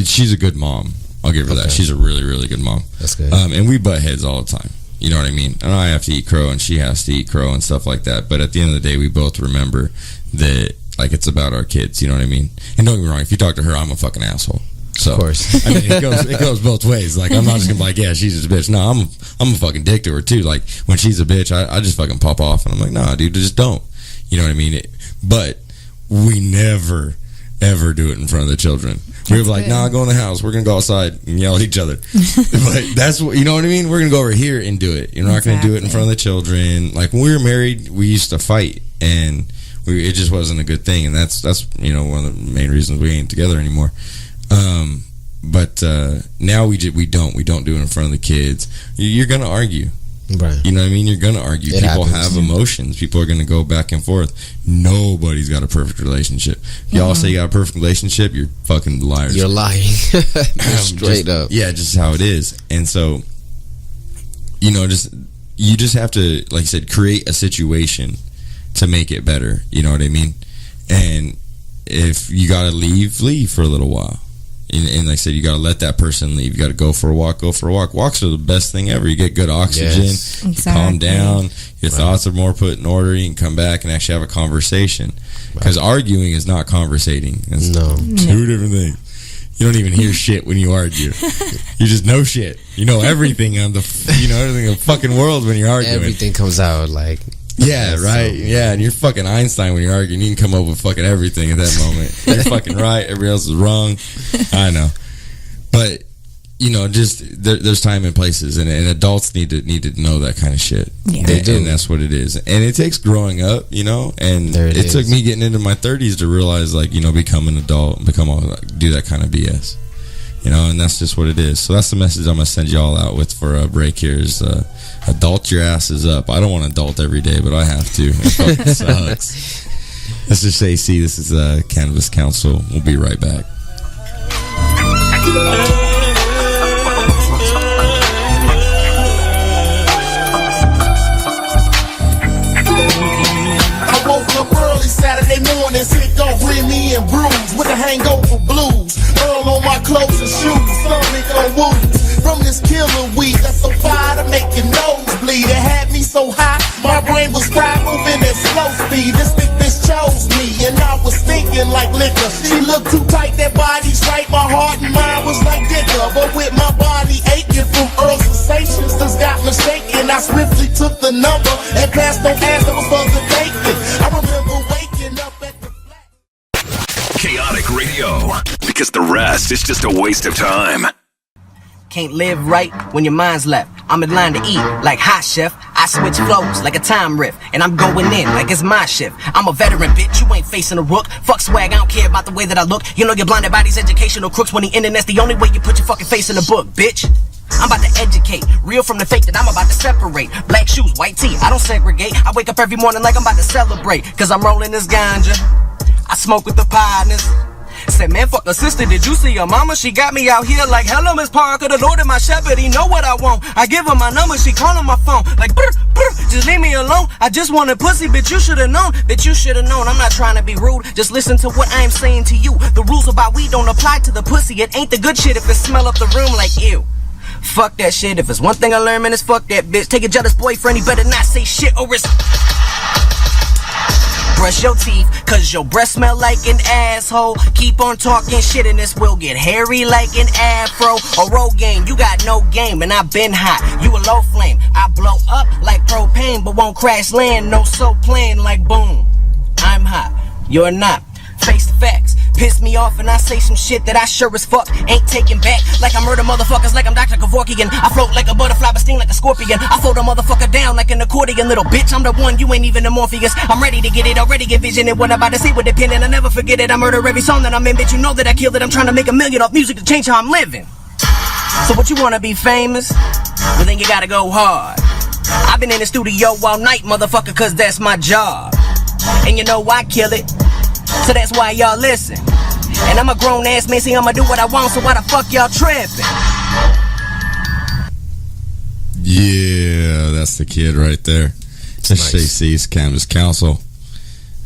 she's a good mom. I'll give her that. She's a really, really good mom. That's good. And we butt heads all the time. You know what I mean? And I have to eat crow, and she has to eat crow, and stuff like that. But at the end of the day, we both remember that, like, it's about our kids. You know what I mean? And don't get me wrong. If you talk to her, I'm a fucking asshole. So, of course. I mean, it goes both ways. Like, I'm not just gonna be like, yeah, she's just a bitch. No, I'm a fucking dick to her too. Like, when she's a bitch, I just fucking pop off, and I'm like, nah, dude, just don't. You know what I mean? But we never ever do it in front of the children. We were like, nah, go in the house. We're gonna go outside and yell at each other. But that's what, you know what I mean? We're gonna go over here and do it. You're not gonna do it in front of the children. Like, when we were married, we used to fight, and it just wasn't a good thing. And that's you know, one of the main reasons we ain't together anymore. But now we don't do it in front of the kids. You're gonna argue, right? You know what I mean? You're gonna argue. People have emotions. People are gonna go back and forth. Nobody's got a perfect relationship. If y'all say you got a perfect relationship, you're fucking liars. You're lying. Straight up. Yeah, just how it is. And so, you know, you just have to, like I said, create a situation to make it better. You know what I mean? And if you gotta leave for a little while. And like I said, you got to let that person leave. You got to go for a walk. Walks are the best thing ever. You get good oxygen. Yes. Exactly. You calm down. Your thoughts are more put in order. You can come back and actually have a conversation. Because arguing is not conversating. It's two different things. You don't even hear shit when you argue. You just know shit. You know everything on everything in the fucking world when you're arguing. Everything comes out like... Yeah, right. Yeah, and you're fucking Einstein when you're arguing. You can come up with fucking everything at that moment. You're fucking right. Everybody else is wrong. I know. But, you know, just there's time and places, and adults need to know that kind of shit. Yeah. They do. And that's what it is. And it takes growing up, you know, and it took me getting into my 30s to realize, like, you know, become an adult, do that kind of BS. You know, and that's just what it is. So that's the message I'm going to send y'all out with for a break here is adult your asses up. I don't want to adult every day, but I have to. It fucking sucks. Let's just say, this is Cannabis Council. We'll be right back. I woke up early Saturday morning, sick on me and bruised with a hangover blues. Earl on my clothes and shoes, stomach on wounds. From this killer weed that's so fire to make your nose bleed. It had me so high, my brain was fried, moving at slow speed. This big bitch chose me, and I was thinking like liquor. She looked too tight, that body's right. My heart and mind was like dicker, but with my body aching from Earl sensations, just got mistaken. I swiftly took the number and passed on ass that was for the bacon. I remember waking up at the flat. Chaotic Radio, because the rest is just a waste of time. Can't live right when your mind's left. I'm in line to eat like hot chef. I switch flows like a time riff, and I'm going in like it's my shift. I'm a veteran, bitch. You ain't facing a rook. Fuck swag. I don't care about the way that I look. You know you're blinded by these educational crooks. When the internet's the only way you put your fucking face in the book, bitch. I'm about to educate, real from the fake that I'm about to separate. Black shoes, white tee, I don't segregate. I wake up every morning like I'm about to celebrate, cause I'm rolling this ganja. I smoke with the partners. Said, man, fuck her sister, did you see her mama? She got me out here like, hello, Miss Parker, the Lord and my shepherd, he know what I want. I give her my number, she callin' my phone, like, brr, brr, just leave me alone. I just want a pussy, bitch, you should've known, bitch, you should've known. I'm not trying to be rude, just listen to what I'm saying to you. The rules about weed don't apply to the pussy, it ain't the good shit if it smell up the room like ew. Fuck that shit, if it's one thing I learned, man, it's fuck that bitch. Take a jealous boyfriend, he better not say shit or it's... Brush your teeth, cause your breath smell like an asshole. Keep on talking shit and this will get hairy like an afro. A Rogaine, you got no game and I been hot. You a low flame, I blow up like propane, but won't crash land, no so plain like boom. I'm hot, you're not. Face the facts, piss me off and I say some shit that I sure as fuck ain't taking back. Like I murder motherfuckers like I'm Dr. Kevorkian. I float like a butterfly but sting like a scorpion. I fold a motherfucker down like an accordion. Little bitch, I'm the one, you ain't even a Morpheus. I'm ready to get it, already get vision. And what I'm about to say with the pen and I never forget it. I murder every song that I'm in, bitch, you know that I killed it. I'm trying to make $1 million off music to change how I'm living. So what, you wanna be famous? Well then you gotta go hard. I've been in the studio all night, motherfucker, cause that's my job. And you know I kill it, so that's why y'all listen. And I'm a grown ass man, see I'ma do what I want, so why the fuck y'all tripping? Yeah, that's the kid right there. That's nice. JC's Cannabis Council.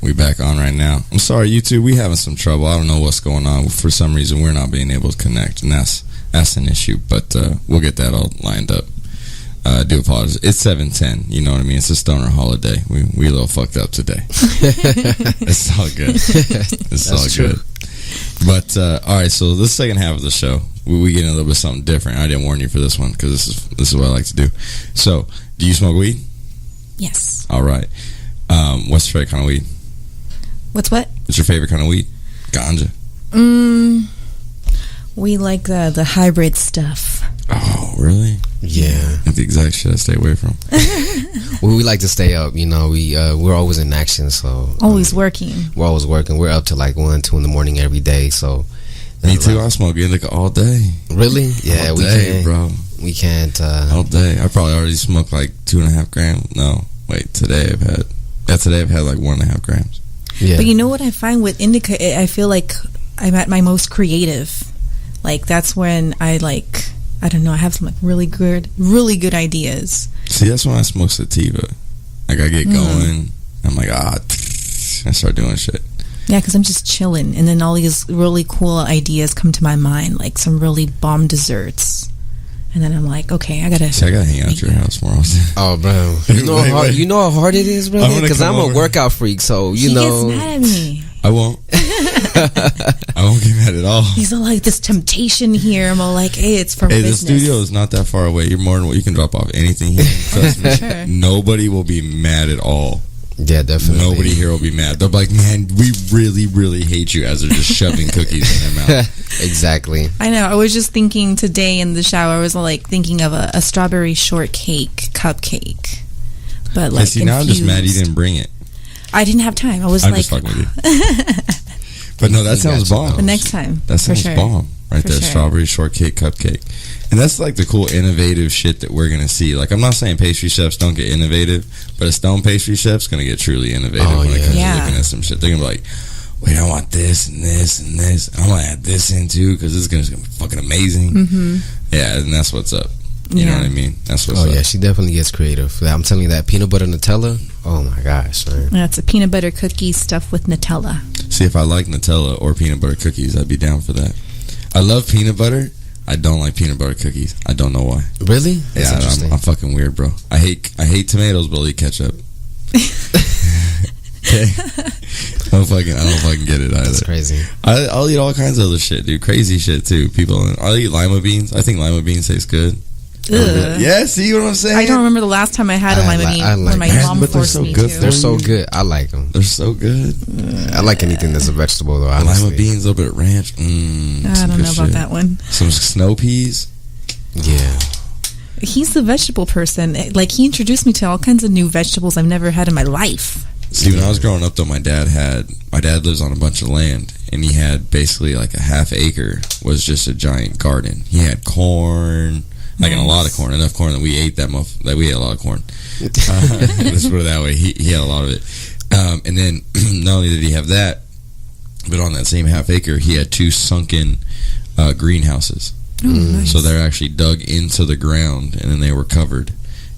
We back on right now. I'm sorry, YouTube, we having some trouble. I don't know what's going on. For some reason, we're not being able to connect, and that's an issue. But we'll get that all lined up. I do apologize. It's 7:10. You know what I mean? It's a stoner holiday. We a little fucked up today. It's all good. It's all true. good. But all right, so the second half of the show, we get a little bit of something different. I didn't warn you for this one because this is what I like to do. So, do you smoke weed? Yes. All right. What's your favorite kind of weed? What's what? What's your favorite kind of weed? Ganja. We like the hybrid stuff. Oh, really? Yeah. That's the exact shit I stay away from. Well, we like to stay up. You know, we're always in action, so Always working. we're always working. We're up to like 1, 2 in the morning every day. So Me too. I smoke indica all day. really, yeah, all we day, can't, bro. We can't. All day. I probably already smoked like 2.5 grams. No, wait. Today I've had like 1.5 grams. Yeah, But you know what I find with indica? I feel like I'm at my most creative. Like that's when I don't know. I have some like really good ideas. See, that's when I smoke sativa. Like I get going. I'm like, I start doing shit. Yeah, because I'm just chilling, and then all these really cool ideas come to my mind, like some really bomb desserts. And then I'm like, okay, I gotta. See, I gotta hang out at your house more often. Oh, bro, you know how hard it is, bro. Because I'm a workout freak, so you he know. gets mad at me. I won't. I won't get mad at all. He's all like, this temptation here. I'm all like, hey, it's for Hey, business. the studio is not that far away. You're more than what you can drop off anything here. Trust me. Sure. Nobody will be mad at all. Yeah, definitely. Nobody here will be mad. They'll be like, man, we really, really hate you, as they're just shoving cookies in their mouth. Exactly. I know. I was just thinking today in the shower, I was like thinking of a strawberry shortcake cupcake. But like, See, now I'm just mad you didn't bring it. I didn't have time. I was I'm like, just fucking with you. But no, that sounds bomb. the next time. That sounds for sure. bomb right For there. sure. Strawberry shortcake cupcake. And that's like the cool innovative shit that we're going to see. Like, I'm not saying pastry chefs don't get innovative, but a stone pastry chef's going to get truly innovative when it comes to looking at some shit. They're going to be like, wait, I want this and this and this. I'm going to add this in too because this is going to be fucking amazing. Mm-hmm. Yeah, and that's what's up. You know what I mean? That's what's up. Oh yeah, she definitely gets creative. I'm telling you, that peanut butter Nutella. Oh my gosh, man. That's a peanut butter cookie stuffed with Nutella. See, if I like Nutella or peanut butter cookies, I'd be down for that. I love peanut butter. I don't like peanut butter cookies. I don't know why. Really? That's Yeah, interesting. I'm fucking weird, bro. I hate tomatoes, but I'll eat ketchup. Okay. I don't fucking get it either. That's crazy. I'll eat all kinds of other shit, dude. Crazy shit too. I'll eat lima beans. I think lima beans taste good. Ugh. Yeah, see what I'm saying? I don't remember the last time I had a lima bean when my mom but they're forced so me good to. They're so good. I like them. They're so good. I like anything that's a vegetable, though. Honestly. Lima beans, a little bit of ranch. I don't know about that one. Some snow peas. Yeah. He's the vegetable person. Like, he introduced me to all kinds of new vegetables I've never had in my life. See, when I was growing up, though, my dad lives on a bunch of land, and he had basically like a half acre was just a giant garden. He had corn, like a lot of corn, enough corn that we ate that we ate a lot of corn. Let's put it that way. He had a lot of it, and then not only did he have that, but on that same half acre, he had 2 sunken greenhouses. Nice. So they're actually dug into the ground, and then they were covered.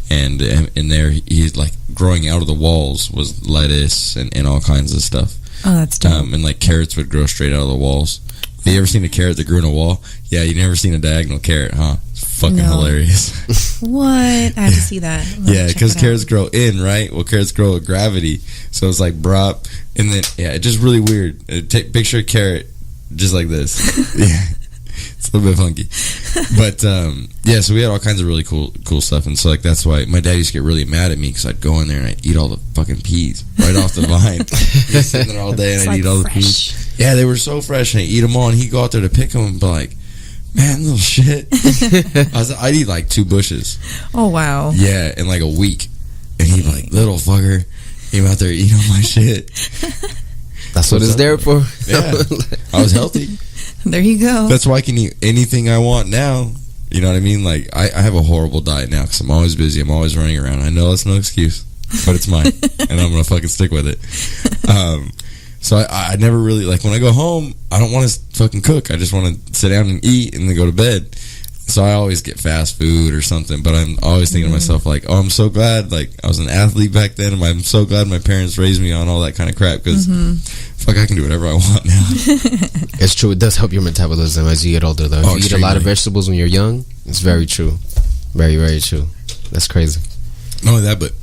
And in there, he's like growing out of the walls was lettuce and all kinds of stuff. Oh, that's dope. And like carrots would grow straight out of the walls. Have you ever seen a carrot that grew in a wall? Yeah, you never seen a diagonal carrot, huh? It's fucking hilarious. What? I have to see that. Yeah, because carrots grow in, right? Well, carrots grow with gravity, so it's like brop, and then it's just really weird. Picture a carrot just like this. Yeah. It's a little bit funky, but so we had all kinds of really cool stuff, and so like that's why my dad used to get really mad at me because I'd go in there and I'd eat all the fucking peas right off the vine. Just sitting there all day and I'd eat all the peas. Yeah, they were so fresh, and I'd eat them all, and he'd go out there to pick them and be like, "Man, little shit." I'd eat like 2 bushes. Oh wow. Yeah, in like a week, and he'd be like, "Little fucker, came out there eating all my shit." That's what it's there for. Yeah, I was healthy. There you go. That's why I can eat anything I want now. You know what I mean? Like, I have a horrible diet now because I'm always busy. I'm always running around. I know that's no excuse, but it's mine, and I'm gonna fucking stick with it. So I never really, like, when I go home, I don't want to fucking cook. I just want to sit down and eat and then go to bed. So I always get fast food or something, but I'm always thinking to myself, like, oh, I'm so glad, like, I was an athlete back then, and I'm so glad my parents raised me on all that kind of crap, because, fuck, I can do whatever I want now. It's true. It does help your metabolism as you get older, though. If you eat a lot of vegetables when you're young, it's very true. Very, very true. That's crazy. Not only that, but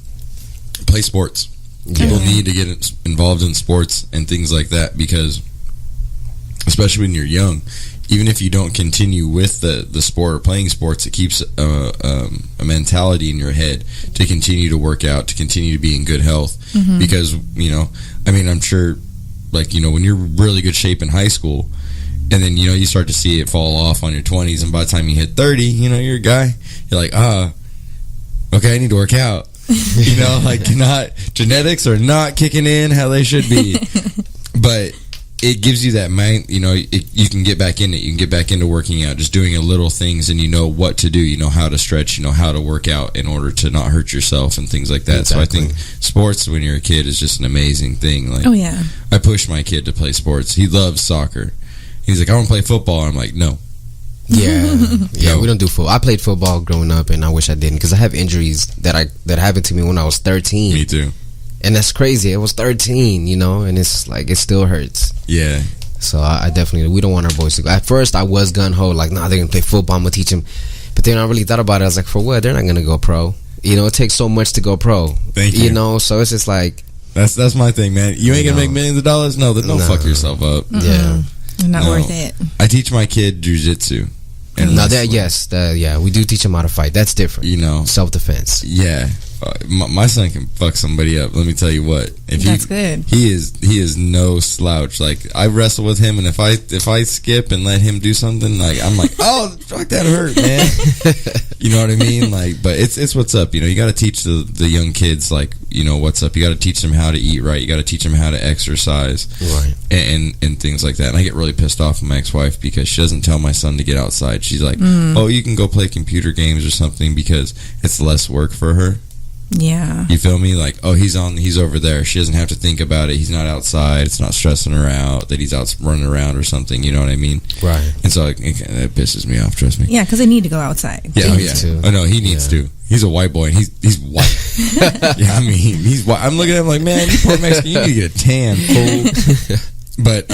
play sports. People need to get involved in sports and things like that, because, especially when you're young, even if you don't continue with the sport or playing sports, it keeps a mentality in your head to continue to work out, to continue to be in good health. Because, you know, I mean, I'm sure, like, you know, when you're really good shape in high school, and then, you know, you start to see it fall off on your 20s, and by the time you hit 30, you know, you're a guy, you're like, okay, I need to work out. You know, like, genetics are not kicking in how they should be. But it gives you that mind, you know, you can get back in it. You can get back into working out, just doing a little things, and you know what to do. You know how to stretch, you know how to work out in order to not hurt yourself and things like that. Exactly. So I think sports when you're a kid is just an amazing thing. Like, I push my kid to play sports. He loves soccer. He's like, I want to play football. I'm like, no. Yeah, we don't do football. I played football growing up, and I wish I didn't, because I have injuries that happened to me when I was 13. Me too. And that's crazy. It was 13, you know, and it's like, it still hurts. Yeah. So I definitely, we don't want our boys to go. At first, I was gun-ho, like, nah, they're going to play football, I'm going to teach them. But then I really thought about it. I was like, for what? They're not going to go pro. You know, it takes so much to go pro. Thank you. You know, so it's just like... That's my thing, man. You ain't going to make millions of dollars? No, then don't fuck yourself up. Yeah. Not worth it. I teach my kid jujitsu. Now we do teach him how to fight. That's different. You know, self-defense. Yeah, my son can fuck somebody up. Let me tell you what. That's good. He is no slouch. Like, I wrestle with him, and if I skip and let him do something, like, I'm like, oh, fuck, that hurt, man. You know what I mean? Like, but it's what's up. You know, you got to teach the young kids, like, you know, what's up. You got to teach them how to eat right. You got to teach them how to exercise, right, and things like that. And I get really pissed off at my ex-wife because she doesn't tell my son to get outside. She's like, oh, you can go play computer games or something because it's less work for her. Yeah. You feel me? Like, oh, he's over there. She doesn't have to think about it. He's not outside. It's not stressing her out that he's out running around or something. You know what I mean? Right. And so it pisses me off, trust me. Yeah, because they need to go outside. Yeah, oh, no, he needs to. He's a white boy, and he's white. Yeah, I mean, he's white. I'm looking at him like, man, you poor Mexican, you need to get a tan, fool. But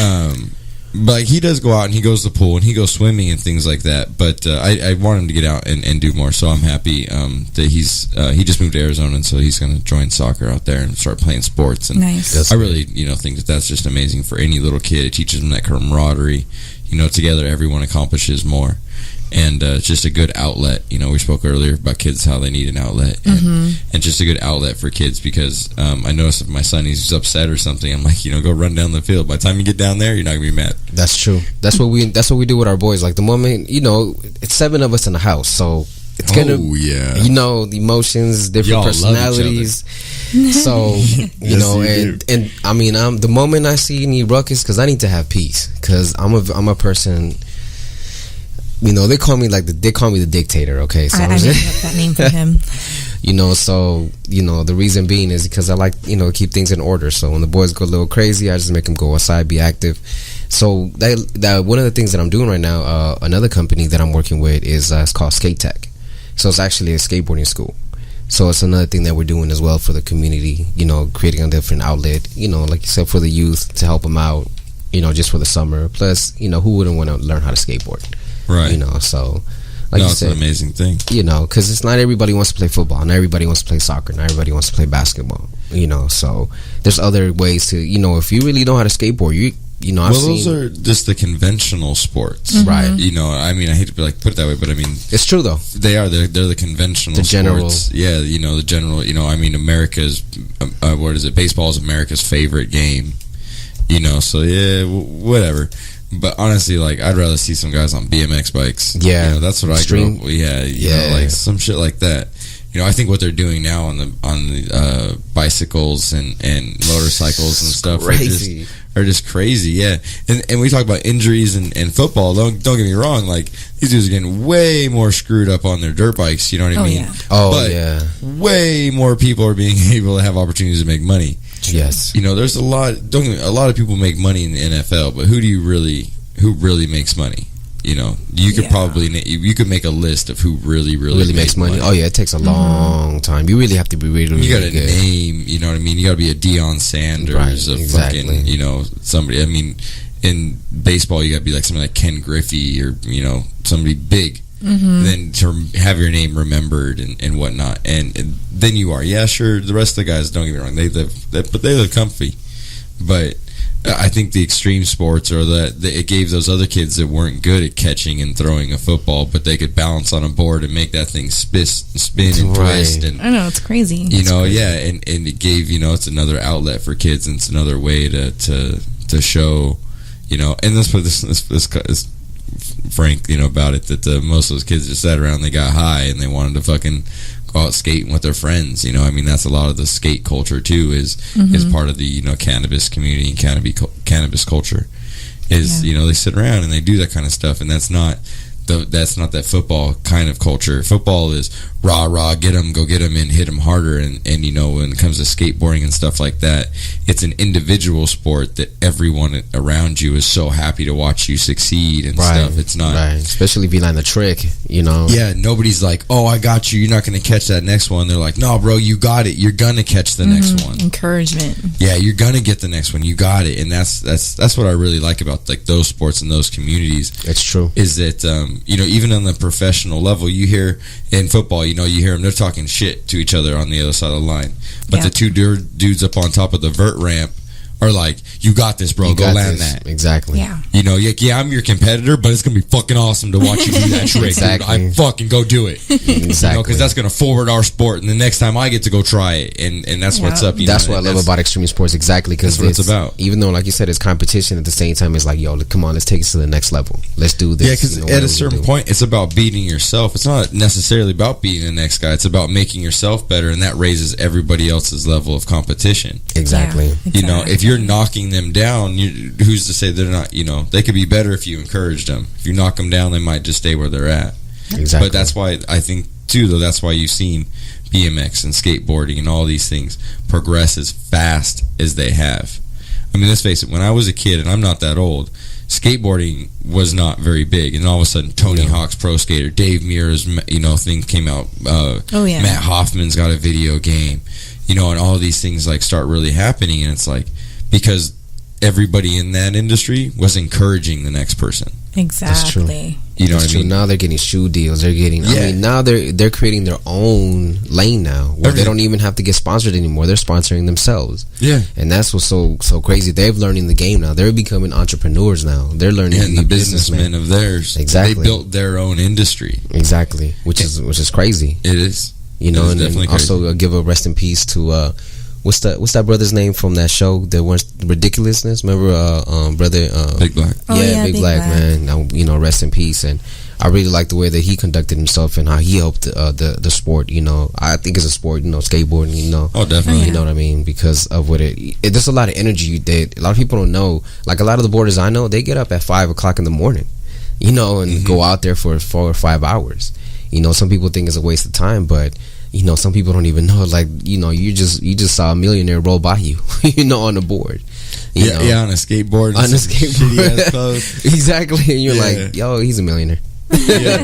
like, he does go out and he goes to the pool and he goes swimming and things like that. But I want him to get out and do more. So I'm happy that he just moved to Arizona, and so he's going to join soccer out there and start playing sports. And nice. I really, you know, think that's just amazing for any little kid. It teaches them that camaraderie. You know, together everyone accomplishes more. And it's just a good outlet. You know, we spoke earlier about kids, how they need an outlet. And just a good outlet for kids, because I noticed if my son, he's upset or something, I'm like, you know, go run down the field. By the time you get down there, you're not going to be mad. That's true. That's what we do with our boys. Like, the moment, you know, it's 7 of us in the house, so it's going to, you know, the emotions, different personalities. So, you know, and I mean, the moment I see any ruckus, because I need to have peace, because I'm a person... You know, they call me the dictator. Okay, so I made up that name for him. You know, so, you know, the reason being is because I like, you know, keep things in order. So when the boys go a little crazy, I just make them go outside, be active. So that one of the things that I'm doing right now, another company that I'm working with is it's called Skate Tech. So it's actually a skateboarding school. So it's another thing that we're doing as well for the community. You know, creating a different outlet. You know, like you said, for the youth to help them out. You know, just for the summer. Plus, you know, who wouldn't want to learn how to skateboard? Right. You know, so like you said, it's an amazing thing. You know, because it's not everybody wants to play football, not everybody wants to play soccer, not everybody wants to play basketball. You know, so there's other ways to, you know, if you really know how to skateboard, you know, those are just the conventional sports, right? You know, I mean, I hate to put it that way, but I mean, it's true though. They are. They're the conventional, sports. Yeah, you know, the general. You know, I mean, America's what is it? Baseball is America's favorite game. You know, so yeah, whatever. But honestly, like, I'd rather see some guys on BMX bikes. Yeah, you know, that's what I grew up with. Yeah, you know, like some shit like that. I think what they're doing now on the bicycles and motorcycles and stuff are just crazy. Yeah, and we talk about injuries and football. Don't get me wrong. Like, these dudes are getting way more screwed up on their dirt bikes. You know what I mean? Yeah. But way more people are being able to have opportunities to make money. Yes. There's a lot of people make money in the NFL, but who really makes money? You could probably you could make a list of who really makes money. Oh yeah, it takes a long time. You really have to be really you got to good. name, you know what I mean? You got to be a Deion Sanders of fucking, somebody. I mean, in baseball, you got to be like somebody like Ken Griffey or somebody big. Then to have your name remembered and whatnot, and then you are. Yeah, sure. The rest of the guys, don't get me wrong, they live comfy, but I think the extreme sports are that it gave those other kids that weren't good at catching and throwing a football, but they could balance on a board and make that thing spin and twist. And I know, it's crazy. Yeah, and it gave it's another outlet for kids, and it's another way to show, and let's put this frank, about it, that most of those kids just sat around, they got high, and they wanted to fucking go out skating with their friends. I mean, that's a lot of the skate culture too. Is part of the cannabis community and cannabis culture. Is they sit around and they do that kind of stuff, and that's not that football kind of culture. Football is rah rah, get them, go get them, and hit them harder. And when it comes to skateboarding and stuff like that, it's an individual sport that everyone around you is so happy to watch you succeed and stuff. It's not especially if you land the trick. Yeah, nobody's like, oh, I got you, you're not going to catch that next one. They're like, no, bro, you got it, you're going to catch the next one. Encouragement. Yeah, you're going to get the next one, you got it. And that's what I really like about like those sports and those communities. It's true. Is that even on the professional level, you hear in football, you hear them, they're talking shit to each other on the other side of the line, but the two dudes up on top of the vert ramp are like, you got this, bro, go land that. Exactly. Yeah. I'm your competitor, but it's gonna be fucking awesome to watch you do that trick. Exactly. I fucking go do it. Exactly. Because that's gonna forward our sport, and the next time I get to go try it, and that's what's up. That's what I love about extreme sports. Exactly, because that's what it's about. Even though, like you said, it's competition, at the same time, it's like, yo, come on, let's take it to the next level. Let's do this. Yeah, because at a certain point, it's about beating yourself. It's not necessarily about beating the next guy. It's about making yourself better, and that raises everybody else's level of competition. Exactly. Yeah, If you're knocking them down, who's to say they're not? They could be better if you encourage them. If you knock them down, they might just stay where they're at. Exactly. But that's why I think too, though, that's why you've seen BMX and skateboarding and all these things progress as fast as they have. I mean, let's face it, when I was a kid, and I'm not that old, skateboarding was not very big, and all of a sudden Tony Hawk's Pro Skater, Dave Mirra's thing came out. Matt Hoffman's got a video game, and all these things like start really happening, and it's like because everybody in that industry was encouraging the next person. Exactly. That's true. What I mean? Now they're getting shoe deals. They're getting. Now they're creating their own lane now, where they don't even have to get sponsored anymore. They're sponsoring themselves. Yeah, and that's what's so crazy. They're learning the game now. They're becoming entrepreneurs now. They're learning and the businessmen of theirs. Exactly, they built their own industry. Exactly, which is crazy. It is. And then also give a rest in peace to. What's that brother's name from that show? That was Ridiculousness. Remember, brother Big Black. Big Black, man. Now, rest in peace. And I really like the way that he conducted himself and how he helped the sport. I think it's a sport. Skateboarding. Oh, definitely. You know what I mean? Because of what there's a lot of energy that a lot of people don't know. Like a lot of the boarders I know, they get up at 5 o'clock in the morning. And go out there for 4 or 5 hours. Some people think it's a waste of time, but. Some people don't even know. Like, you just saw a millionaire roll by you, on the board. Yeah, on a skateboard. On a skateboard. Shitty ass clothes. Exactly. And you're like, yo, he's a millionaire. Yeah.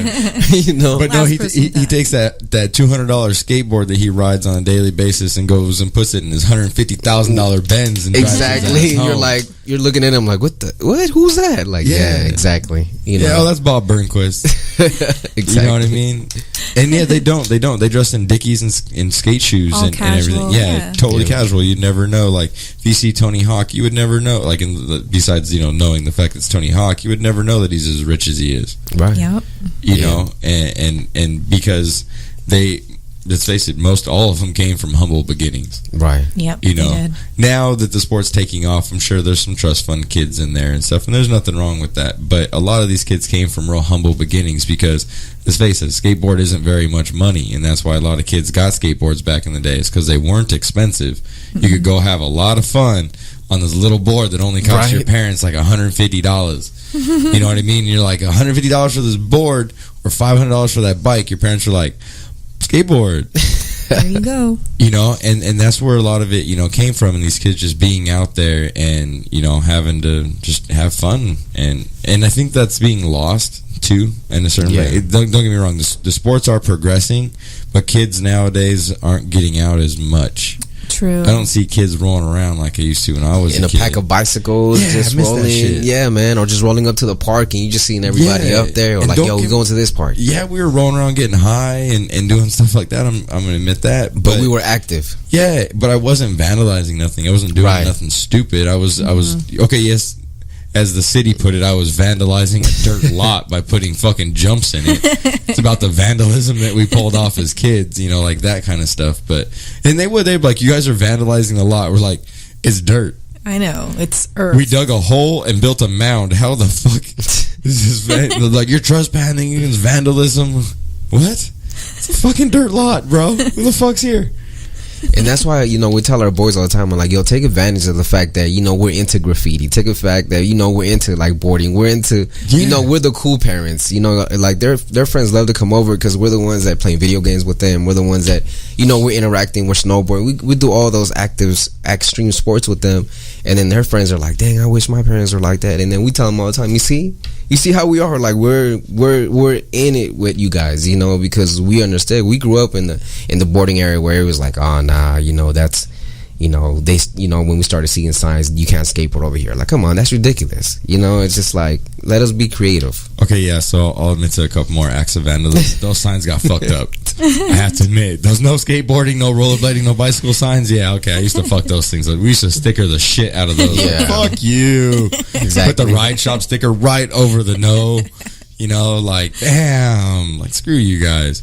But no, he takes that $200 skateboard that he rides on a daily basis and goes and puts it in his $150,000 Benz and exactly. And you're like, you're looking at him like, what? Who's that? Like, yeah exactly. That's Bob Burnquist. Exactly. You know what I mean? And they don't. They dress in Dickies and skate shoes and everything. Yeah, totally casual. You'd never know. Like if you see Tony Hawk, you would never know. Like besides knowing the fact that it's Tony Hawk, you would never know that he's as rich as he is. Right. Yep. And because they let's face it, most all of them came from humble beginnings. Right. Yep. You know, they did. now that the sport's taking off, I'm sure there's some trust fund kids in there and stuff, and there's nothing wrong with that. But a lot of these kids came from real humble beginnings because, let's face it, a skateboard isn't very much money, and that's why a lot of kids got skateboards back in the days, because they weren't expensive. You could go have a lot of fun on this little board that only cost your parents like $150. You know what I mean? You're like, $150 for this board or $500 for that bike. Your parents are like, skateboard. There you go. You know, and that's where a lot of it, you know, came from, and these kids just being out there and, you know, having to just have fun. And I think that's being lost too in a certain way. Don't get me wrong, the sports are progressing, but kids nowadays aren't getting out as much. True. I don't see kids rolling around like I used to when I was in a a kid. pack of bicycles, just I miss that rolling. shit. Yeah, man, or just rolling up to the park and you just seeing everybody up there, or And like, don't yo, we're going to this park. Yeah, we were rolling around getting high and doing stuff like that. I'm gonna admit that, But we were active. yeah, but I wasn't vandalizing nothing. I wasn't doing nothing stupid. I was okay. Yes, as the city put it, I was vandalizing a dirt lot by putting fucking jumps in it. It's about the vandalism that we pulled off as kids, you know, like that kind of stuff. But and they'd be like, you guys are vandalizing the lot. We're like, it's dirt. I know. It's earth. We dug a hole and built a mound. How the fuck is this? Like, you're trespassing against vandalism. What? It's a fucking dirt lot, bro. Who the fuck's here? And that's why, you know, we tell our boys all the time, we're like, yo, take advantage of the fact that, you know, we're into graffiti. Take the fact that, you know, we're into, like, boarding. We're into, you know, we're the cool parents. You know, like, their friends love to come over because we're the ones that play video games with them. We're the ones that, you know, we're interacting, we're snowboarding. We do all those extreme sports with them. And then their friends are like, dang, I wish my parents were like that. And then we tell them all the time, you see how we are? Like, we're in it with you guys, you know, because we understood. We grew up in the boarding area where it was like, oh, nah, you know, that's, you know, they, you know, when we started seeing signs, you can't skateboard over here. Like, come on, that's ridiculous. You know, it's just like, let us be creative. Okay, yeah, so I'll admit to a couple more acts of vandalism. Those signs got fucked up. I have to admit. There's no skateboarding, no rollerblading, no bicycle signs. Yeah, okay, I used to fuck those things up. We used to sticker the shit out of those. Yeah. Fuck you. Exactly. Put the ride shop sticker right over the no. You know, like, damn. Like, screw you guys.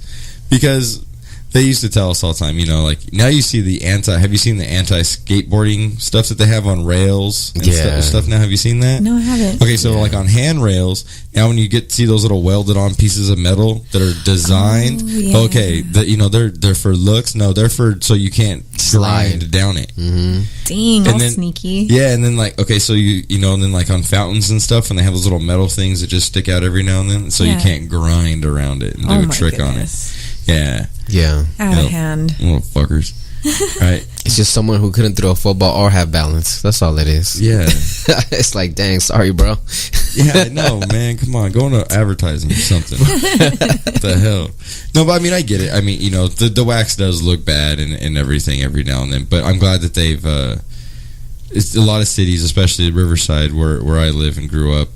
Because they used to tell us all the time, you know, like, now you see have you seen the anti-skateboarding stuff that they have on rails and stuff now? Have you seen that? No, I haven't. Okay, so like on handrails, now when you get to see those little welded on pieces of metal that are designed, okay, you know, they're for looks. No, they're for so you can't grind down it. Dang, all sneaky. Yeah, and then like, okay, so you know, and then like on fountains and stuff, and they have those little metal things that just stick out every now and then, so you can't grind around it and do a trick on it. Yeah. Out of hand. Little fuckers. Right? It's just someone who couldn't throw a football or have balance. That's all it is. Yeah. It's like, dang, sorry, bro. Yeah, I know, man. Come on, go into advertising or something. What the hell? No, but I mean, I get it. I mean, you know, the wax does look bad and everything every now and then, but I'm glad that they've it's a lot of cities, especially Riverside, where I live and grew up.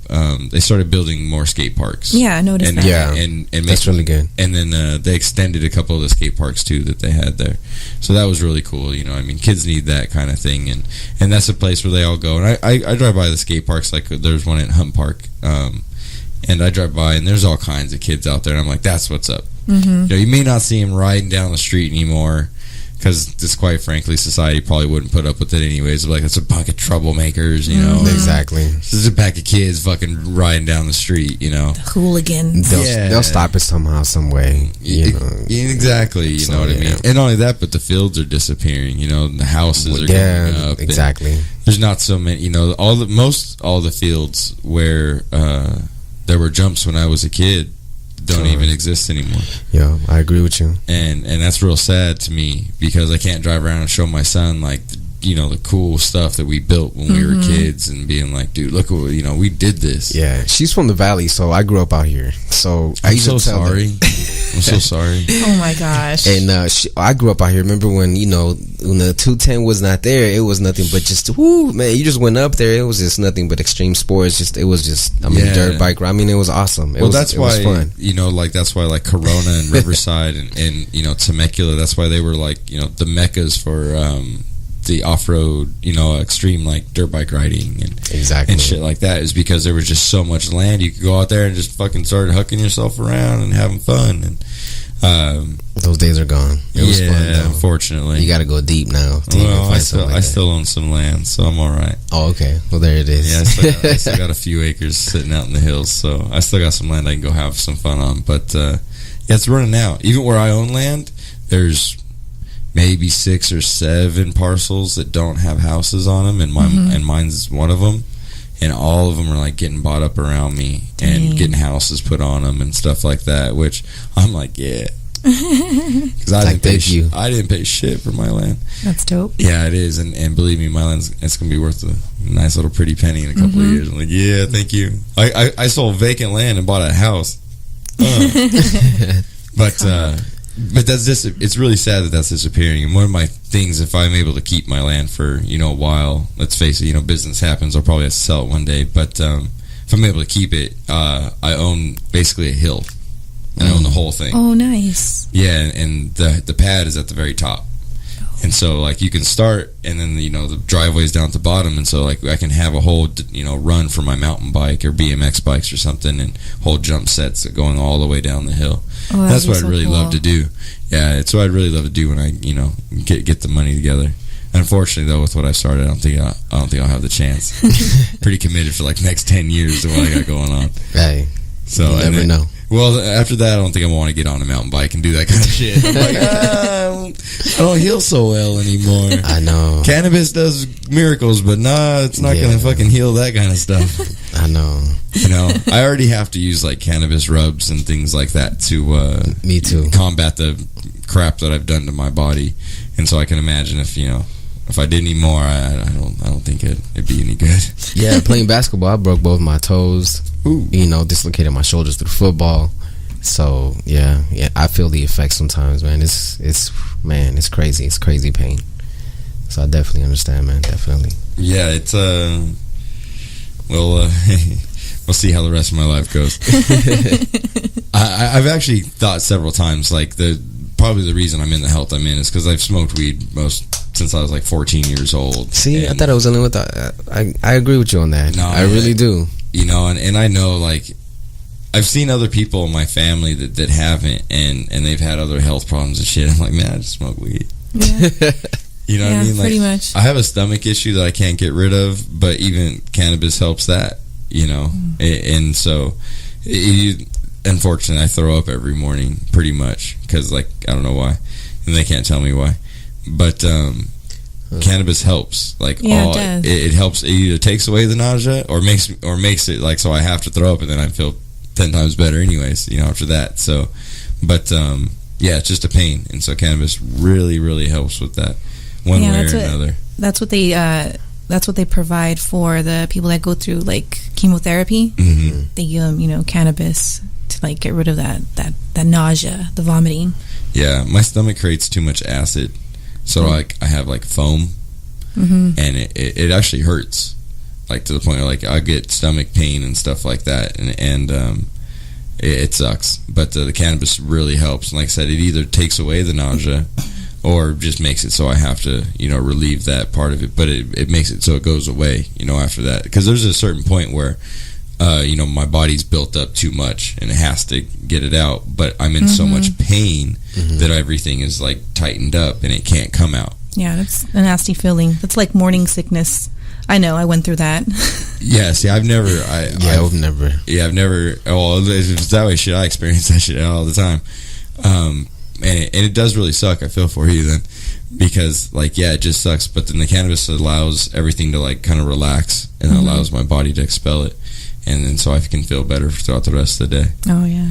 They started building more skate parks. Yeah, I noticed that. Yeah, and that's really good. And then they extended a couple of the skate parks too that they had there, so that was really cool. You know, I mean, kids need that kind of thing, and that's a place where they all go. And I drive by the skate parks, like there's one at Hunt Park, and I drive by and there's all kinds of kids out there, and I'm like, that's what's up. You know, you may not see them riding down the street anymore, because just quite frankly, society probably wouldn't put up with it anyways. Like, it's a pack of troublemakers, you know. Exactly. This is a pack of kids fucking riding down the street, you know. The hooligans. They'll stop it somehow, some way. You know. Exactly, you know what I mean. And not only that, but the fields are disappearing. You know, the houses are going up. Exactly. There's not so many. You know, all the fields where there were jumps when I was a kid don't even exist anymore. Yeah, I agree with you. And that's real sad to me, because I can't drive around and show my son, like, you know, the cool stuff that we built when we were kids, and being like, dude, look what, you know, we did this. Yeah, she's from the valley, so I grew up out here. So I'm so sorry. I'm so sorry. Oh my gosh. And I grew up out here. Remember when, you know, when the 210 was not there, it was nothing but just, whoo, man, you just went up there. It was just nothing but extreme sports. It was just, I mean, dirt bike. I mean, it was awesome. That's why, was fun. You know, like, that's why, like, Corona and Riverside and, you know, Temecula, that's why they were, like, you know, the meccas for the off-road, you know, extreme, like, dirt bike riding and shit like that, is because there was just so much land. You could go out there and just fucking start hucking yourself around and having fun. And Those days are gone. It was fun, though. Unfortunately. You got to go deep now. To even Well, find something like I that. still own some land, so I'm all right. Oh, okay. Well, there it is. Yeah, I still got a few acres sitting out in the hills, so I still got some land I can go have some fun on. But yeah, it's running out. Even where I own land, there's maybe 6 or 7 parcels that don't have houses on them, and mine's one of them. And all of them are like getting bought up around me and getting houses put on them and stuff like that. Which I'm like, yeah, because I didn't pay shit for my land. That's dope. Yeah, it is, and believe me, my land's it's gonna be worth a nice little pretty penny in a couple of years. I'm like, yeah, thank you. I sold vacant land and bought a house, but that's just, it's really sad that that's disappearing. And one of my things, if I'm able to keep my land for a while, let's face it, business happens. I'll probably have to sell it one day, but if I'm able to keep it, I own basically a hill. And I own the whole thing. Oh, nice. Yeah, and the pad is at the very top. And so, like, you can start, and then, the driveway's down at the bottom, and so, like, I can have a whole, run for my mountain bike or BMX bikes or something, and whole jump sets going all the way down the hill. Oh, that's what I'd so really cool. love to do. Yeah, it's what I'd really love to do when I, get the money together. Unfortunately, though, with what I started, I don't think I'll have the chance. Pretty committed for, like, next 10 years to what I got going on. Hey, so you never know. Well, after that, I don't think I want to get on a mountain bike and do that kind of shit. I'm like, I don't heal so well anymore. I know. Cannabis does miracles, but it's not going to fucking heal that kind of stuff. I know. I already have to use, like, cannabis rubs and things like that to Me too. combat the crap that I've done to my body. And so I can imagine if I did any more, I don't think it'd be any good. Yeah, playing basketball, I broke both my toes. Ooh. Dislocated my shoulders through football. So yeah, I feel the effects sometimes, man. It's crazy. It's crazy pain. So I definitely understand, man. Definitely. Yeah, it's we'll see how the rest of my life goes. I've actually thought several times, like, probably the reason I'm in the health I'm in is because I've smoked weed since I was like 14 years old. See, I thought I was only with I agree with you on that. No, I really do. And I know, like, I've seen other people in my family that haven't, and they've had other health problems and shit. I'm like, man, I just smoke weed. Yeah. You know what I mean? Like, pretty much. I have a stomach issue that I can't get rid of, but even cannabis helps that, and so unfortunately I throw up every morning pretty much because, like, I don't know why, and they can't tell me why, but cannabis helps, like, it does. It helps. It either takes away the nausea or makes it like so I have to throw up, and then I feel 10 times better anyways, after that. So, but yeah, it's just a pain, and so cannabis really, really helps with that one way or another. That's what they provide for the people that go through, like, chemotherapy. Mm-hmm. They give them, cannabis to, like, get rid of that nausea, the vomiting. Yeah, my stomach creates too much acid, so like I have, like, foam, and it actually hurts, like, to the point where, like, I get stomach pain and stuff like that, and it sucks. But the cannabis really helps. And like I said, it either takes away the nausea or just makes it so I have to, relieve that part of it. But it makes it so it goes away, after that. Because there's a certain point where, my body's built up too much and it has to get it out. But I'm in so much pain that everything is, like, tightened up and it can't come out. Yeah, that's a nasty feeling. That's like morning sickness. I know, I went through that. Yeah, see, I've never. I've never. Yeah, I've never. Well, if it's that way, shit, I experience that shit all the time. And it does really suck. I feel for you then, because, like, yeah, it just sucks. But then the cannabis allows everything to, like, kind of relax, and it allows my body to expel it, and then so I can feel better throughout the rest of the day. Oh yeah.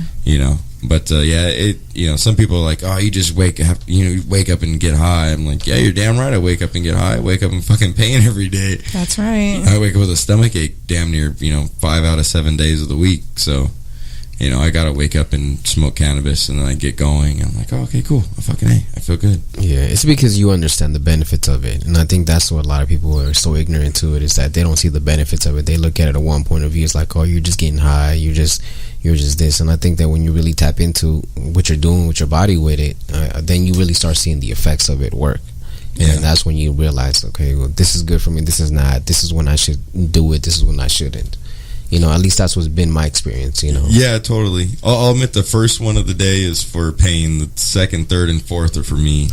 But yeah, some people are like, oh, you just wake up and get high. I'm like, yeah, you're damn right. I wake up and get high. I wake up in fucking pain every day. That's right. I wake up with a stomach ache damn near 5 out of 7 days of the week. So, I gotta wake up and smoke cannabis, and then I get going. I'm like, oh, okay, cool. I feel good. Yeah, it's because you understand the benefits of it, and I think that's what a lot of people are so ignorant to it, is that they don't see the benefits of it. They look at it at one point of view. It's like, oh, you're just getting high. You're just this. And I think that when you really tap into what you're doing with your body with it, then you really start seeing the effects of it work. Yeah. And that's when you realize, okay, well, this is good for me. This is not. This is when I should do it. This is when I shouldn't. You know, at least that's what's been my experience, you know. Yeah, totally. I'll admit the first one of the day is for pain. The second, third, and fourth are for me.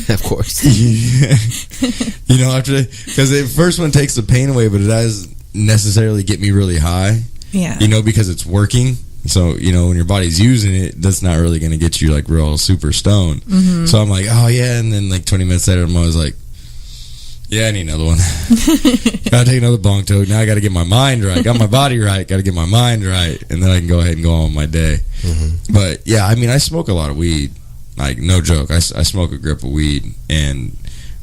Of course. You know, because the first one takes the pain away, but it doesn't necessarily get me really high. Yeah. You know, because it's working. So, you know, when your body's using it, that's not really going to get you like real super stoned. Mm-hmm. So I'm like, oh yeah. And then like 20 minutes later, I'm always like, yeah, I need another one. Gotta take another bong toke. Now I gotta get my mind right. Got my body right. Gotta get my mind right. And then I can go ahead and go on with my day. Mm-hmm. But yeah, I mean, I smoke a lot of weed. Like, no joke. I smoke a grip of weed. And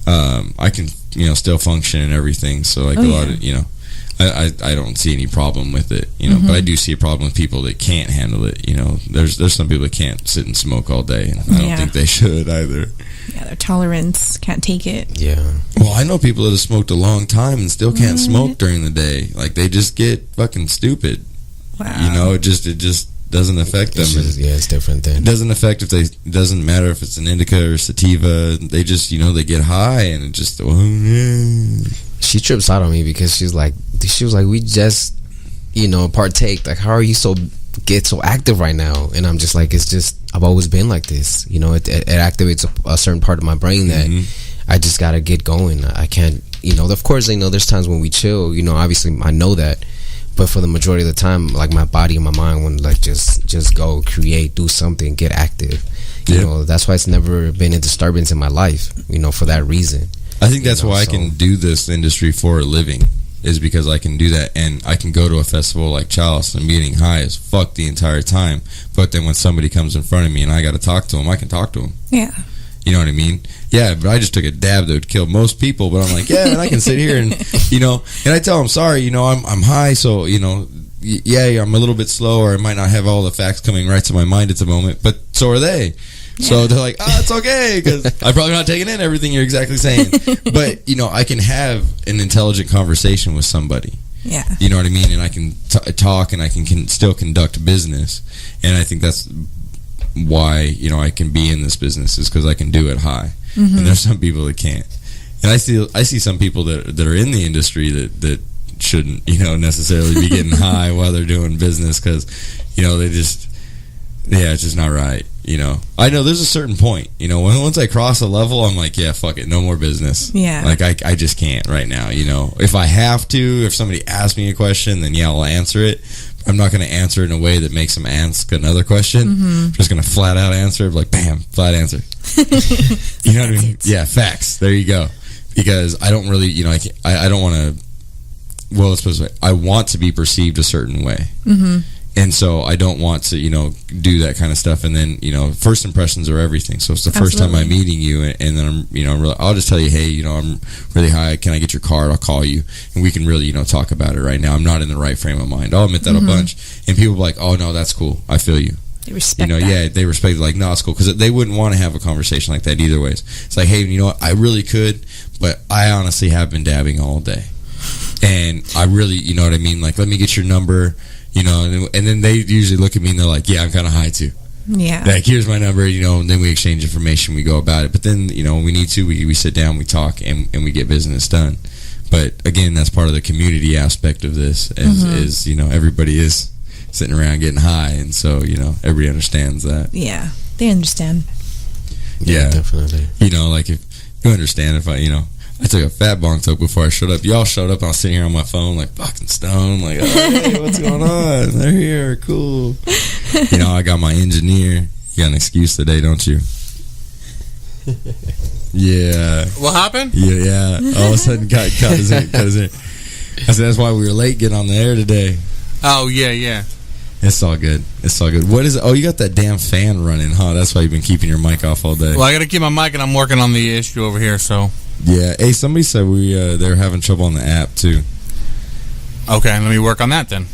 I can, you know, still function and everything. So like a lot of, you know, I don't see any problem with it, you know, but I do see a problem with people that can't handle it, you know. There's some people that can't sit and smoke all day, and I don't think they should either. Yeah, their tolerance can't take it. Yeah. Well, I know people that have smoked a long time and still can't smoke during the day. Like, they just get fucking stupid. Wow. You know, it just doesn't affect them. It's different then. It doesn't affect it doesn't matter if it's an indica or sativa. They just, you know, they get high and it just, She trips out on me because she was like, we just, you know, partake. Like, how are you get so active right now? And I'm just like, it's just, I've always been like this. You know, it activates a certain part of my brain that I just gotta get going. I can't, you know, of course, you know, there's times when we chill, you know, obviously I know that. But for the majority of the time, like, my body and my mind want to like just go create, do something, get active. You know, that's why it's never been a disturbance in my life, you know, for that reason. I think that's why I can do this industry for a living, is because I can do that, and I can go to a festival like Chalice and be getting high as fuck the entire time, but then when somebody comes in front of me and I got to talk to them, I can talk to them. Yeah. You know what I mean? Yeah, but I just took a dab that would kill most people, but I'm like, yeah, and I can sit here and, you know, and I tell them, sorry, you know, I'm high, so, you know, yeah, I'm a little bit slow, or I might not have all the facts coming right to my mind at the moment, but so are they. So they're like, it's okay, because I'm probably not taking in everything you're exactly saying. But, you know, I can have an intelligent conversation with somebody. Yeah. You know what I mean? And I can talk, and I can still conduct business. And I think that's why, you know, I can be in this business, is because I can do it high. And there's some people that can't. And I see some people that are in the industry that shouldn't, you know, necessarily be getting high while they're doing business, because, you know, they just, it's just not right. You know, I know there's a certain point, you know, once I cross a level, I'm like, yeah, fuck it, no more business. Yeah. Like, I just can't right now, you know. If I have to, if somebody asks me a question, then yeah, I'll answer it. I'm not going to answer it in a way that makes them ask another question. I'm just going to flat out answer, like, bam, flat answer. You know what I mean? Yeah, facts. There you go. Because I don't really, you know, I don't want to, well, let's put it this way. I want to be perceived a certain way. And so I don't want to, you know, do that kind of stuff. And then, you know, first impressions are everything. So it's the first time I'm meeting you, and then I'm, you know, I'll just tell you, hey, you know, I'm really high. Can I get your card? I'll call you, and we can really, you know, talk about it right now. I'm not in the right frame of mind. I'll admit that a bunch. And people are like, oh, no, that's cool. I feel you. They respect, you know, that. Yeah, they respect it. Like, no, it's cool, because they wouldn't want to have a conversation like that either ways. It's like, hey, you know what? I really could, but I honestly have been dabbing all day, and I really, you know what I mean? Like, let me get your number. You know, and then they usually look at me and they're like, yeah, I'm kind of high too. Yeah. Like, here's my number, you know, and then we exchange information, we go about it. But then, you know, when we need to, we sit down, we talk, and we get business done. But again, that's part of the community aspect of this, is, you know, everybody is sitting around getting high. And so, you know, everybody understands that. Yeah, they understand. Yeah. Definitely. You know, like, if you understand, if I took a fat bong toke before I showed up. Y'all showed up, I was sitting here on my phone like fucking stoned, like, oh, hey, what's going on? They're here, cool. You know, I got my engineer. You got an excuse today, don't you? Yeah. What happened? Yeah. All of a sudden, cut his in. I said, that's why we were late getting on the air today. Oh, yeah. It's all good. What is it? Oh, you got that damn fan running, huh? That's why you've been keeping your mic off all day. Well, I got to keep my mic, and I'm working on the issue over here, so. Yeah. Hey, somebody said they're having trouble on the app too. Okay, let me work on that then.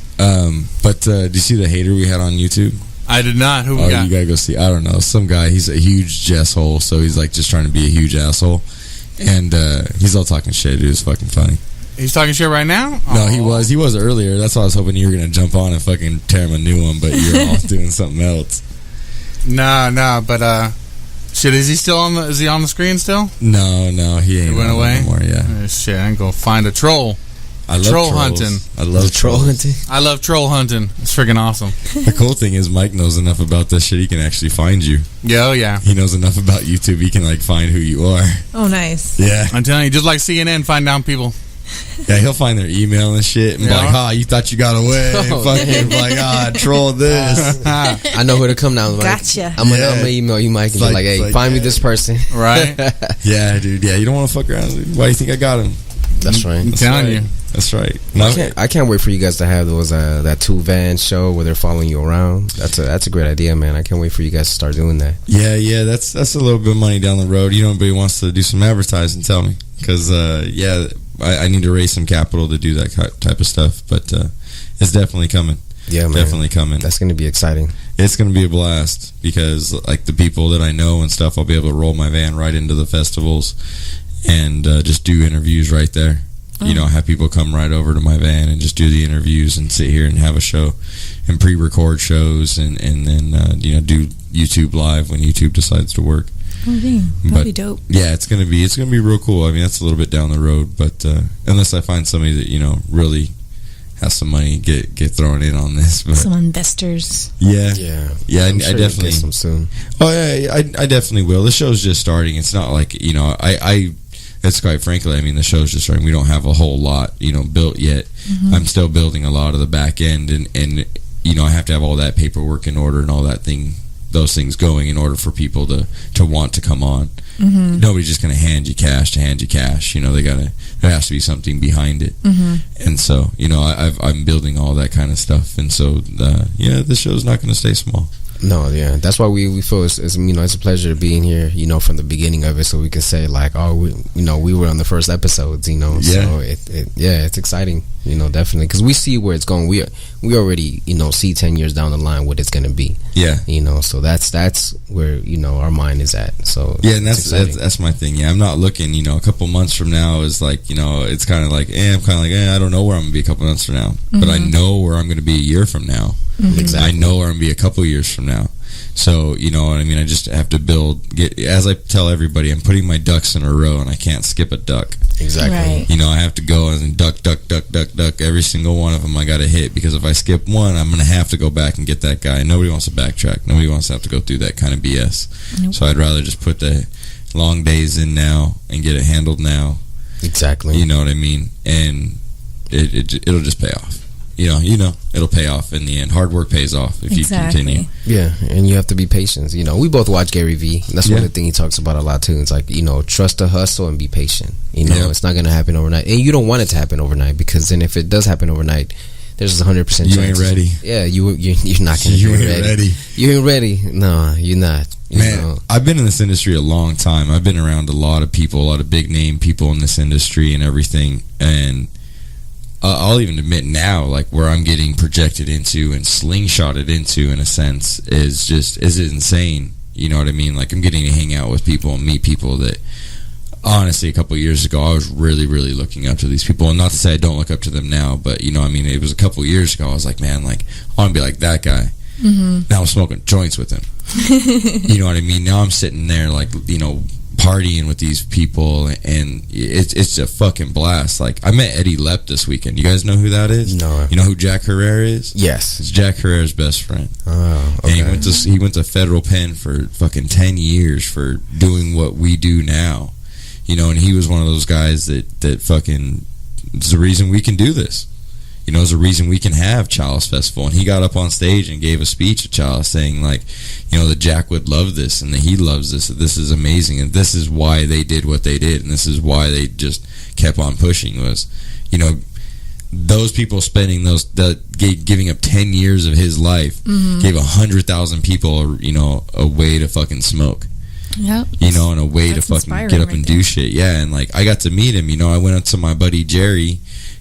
But did you see the hater we had on YouTube? I did not. Who we got? You gotta go see. I don't know. Some guy. He's a huge jesshole, so he's like just trying to be a huge asshole, and he's all talking shit. It was fucking funny. He's talking shit right now? No, he was earlier. That's why I was hoping you were gonna jump on and fucking tear him a new one, but you're all doing something else. Nah, but shit, is he still on the screen still? No, he ain't. He went away? Anymore, yeah. Shit, I ain't gonna find a troll. I love Troll trolls. hunting. I love Troll trolls. hunting. I love troll hunting. It's freaking awesome. The cool thing is Mike knows enough about this shit. He can actually find you. Yeah, oh yeah. He knows enough about YouTube. He can like find who you are. Oh, nice. Yeah. I'm telling you, just like CNN, find down people. Yeah, he'll find their email and shit and be Yeah. like, "Ah, you thought you got away." And Oh, fucking like, troll this. I know who to come down. Like, Gotcha. I'm gonna email you, Mike, and be like, hey, find me this person. Right? Yeah, dude. Yeah, you don't want to fuck around. Why do you think I got him? That's right. I'm telling you. That's right. No, I can't wait for you guys to have those that 2-van show where they're following you around. That's a great idea, man. I can't wait for you guys to start doing that. yeah. That's a little bit of money down the road. You know, anybody wants to do some advertising, tell me. Because, I need to raise some capital to do that type of stuff. But it's definitely coming. Yeah, man. Definitely coming. That's going to be exciting. It's going to be a blast because, like, the people that I know and stuff, I'll be able to roll my van right into the festivals and just do interviews right there. You know, have people come right over to my van and just do the interviews and sit here and have a show and pre-record shows and then, do YouTube live when YouTube decides to work. Oh, dang. That'd be dope. Yeah, it's gonna be real cool. I mean, that's a little bit down the road, but unless I find somebody that really has some money get thrown in on this, but Some investors. yeah, I'm I sure you'll definitely get some soon. Oh yeah, I definitely will. The show's just starting. It's not like it's quite frankly, I mean, the show's just starting. We don't have a whole lot built yet. Mm-hmm. I'm still building a lot of the back end, and I have to have all that paperwork in order and all those things going in order for people to want to come on. Mm-hmm. Nobody's just going to hand you cash. There has to be something behind it. Mm-hmm. And so, I'm building all that kind of stuff. And so, the show's not going to stay small. No, yeah, that's why we feel it's a pleasure being here, from the beginning of it, so we can say like, oh, we were on the first episodes, Yeah. So it's exciting, definitely, because we see where it's going. We already see 10 years down the line what it's going to be. Yeah, so that's where our mind is at. So yeah, and that's my thing. Yeah, I'm not looking. A couple months from now is like it's kind of like I don't know where I'm gonna be a couple months from now, but I know where I'm gonna be a year from now. Exactly. I know where I'm gonna be a couple years from now. So you know what I mean. I just have to as I tell everybody, I'm putting my ducks in a row, and I can't skip a duck. Exactly. Right. I have to go and duck every single one of them. I got to hit, because if I skip one, I'm gonna have to go back and get that guy. Nobody wants to backtrack. Nobody wants to have to go through that kind of BS. Nope. So I'd rather just put the long days in now and get it handled now. Exactly. You know what I mean? And it'll just pay off. It'll pay off in the end. Hard work pays off if you continue. Yeah, and you have to be patient. We both watch Gary Vee. That's one of the things he talks about a lot too. It's like, trust the hustle and be patient. It's not going to happen overnight. And you don't want it to happen overnight, because then if it does happen overnight, there's a 100% chance. You ain't ready. Yeah, you're not going to be ready. You ain't ready. No, you're not. Man, I've been in this industry a long time. I've been around a lot of people, a lot of big name people in this industry and everything. And I'll even admit now, like, where I'm getting projected into and slingshotted into, in a sense, is insane. You know what I mean? Like, I'm getting to hang out with people and meet people that, honestly, a couple of years ago, I was really, really looking up to these people. And not to say I don't look up to them now, but, it was a couple of years ago, I was like, man, like, I want to be like that guy. Mm-hmm. Now I'm smoking joints with him. You know what I mean? Now I'm sitting there, like, partying with these people, and it's a fucking blast. Like, I met Eddie Lepp this weekend. You guys know who that is? No. You know who Jack Herrera is? Yes. It's Jack Herrera's best friend. Oh, okay. And he went to federal pen for fucking 10 years for doing what we do now. And he was one of those guys that fucking is the reason we can do this. There's a reason we can have Chalice Festival. And he got up on stage and gave a speech at Chalice saying, like, that Jack would love this, and that he loves this, that this is amazing, and this is why they did what they did, and this is why they just kept on pushing, was, those people spending giving up 10 years of his life, gave 100,000 people, a way to fucking smoke. Yep. And a way to fucking get up and do shit. Yeah, and, like, I got to meet him. I went up to my buddy Jerry,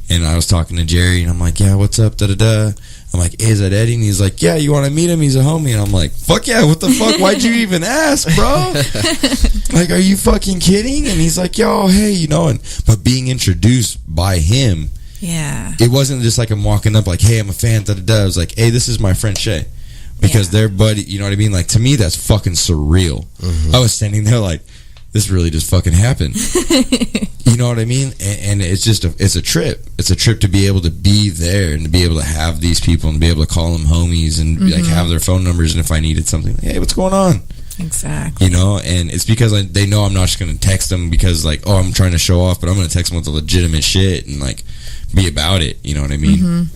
and I was talking to Jerry, and I'm like, yeah, what's up, da-da-da. I'm like, hey, is that Eddie? And he's like, yeah, you want to meet him? He's a homie. And I'm like, fuck yeah, what the fuck? Why'd you even ask, bro? Like, are you fucking kidding? And he's like, yo, hey, but being introduced by him, yeah, it wasn't just like I'm walking up like, hey, I'm a fan, da-da-da. I was like, hey, this is my friend Shay. Because their buddy, you know what I mean? Like, to me, that's fucking surreal. I was standing there like, this really just fucking happened. You know what I mean? And it's just it's a trip. It's a trip to be able to be there and to be able to have these people and be able to call them homies and like have their phone numbers. And if I needed something, hey, what's going on? Exactly. You know, and it's because they know I'm not just going to text them because like, oh, I'm trying to show off, but I'm going to text them with the legitimate shit and like be about it. You know what I mean?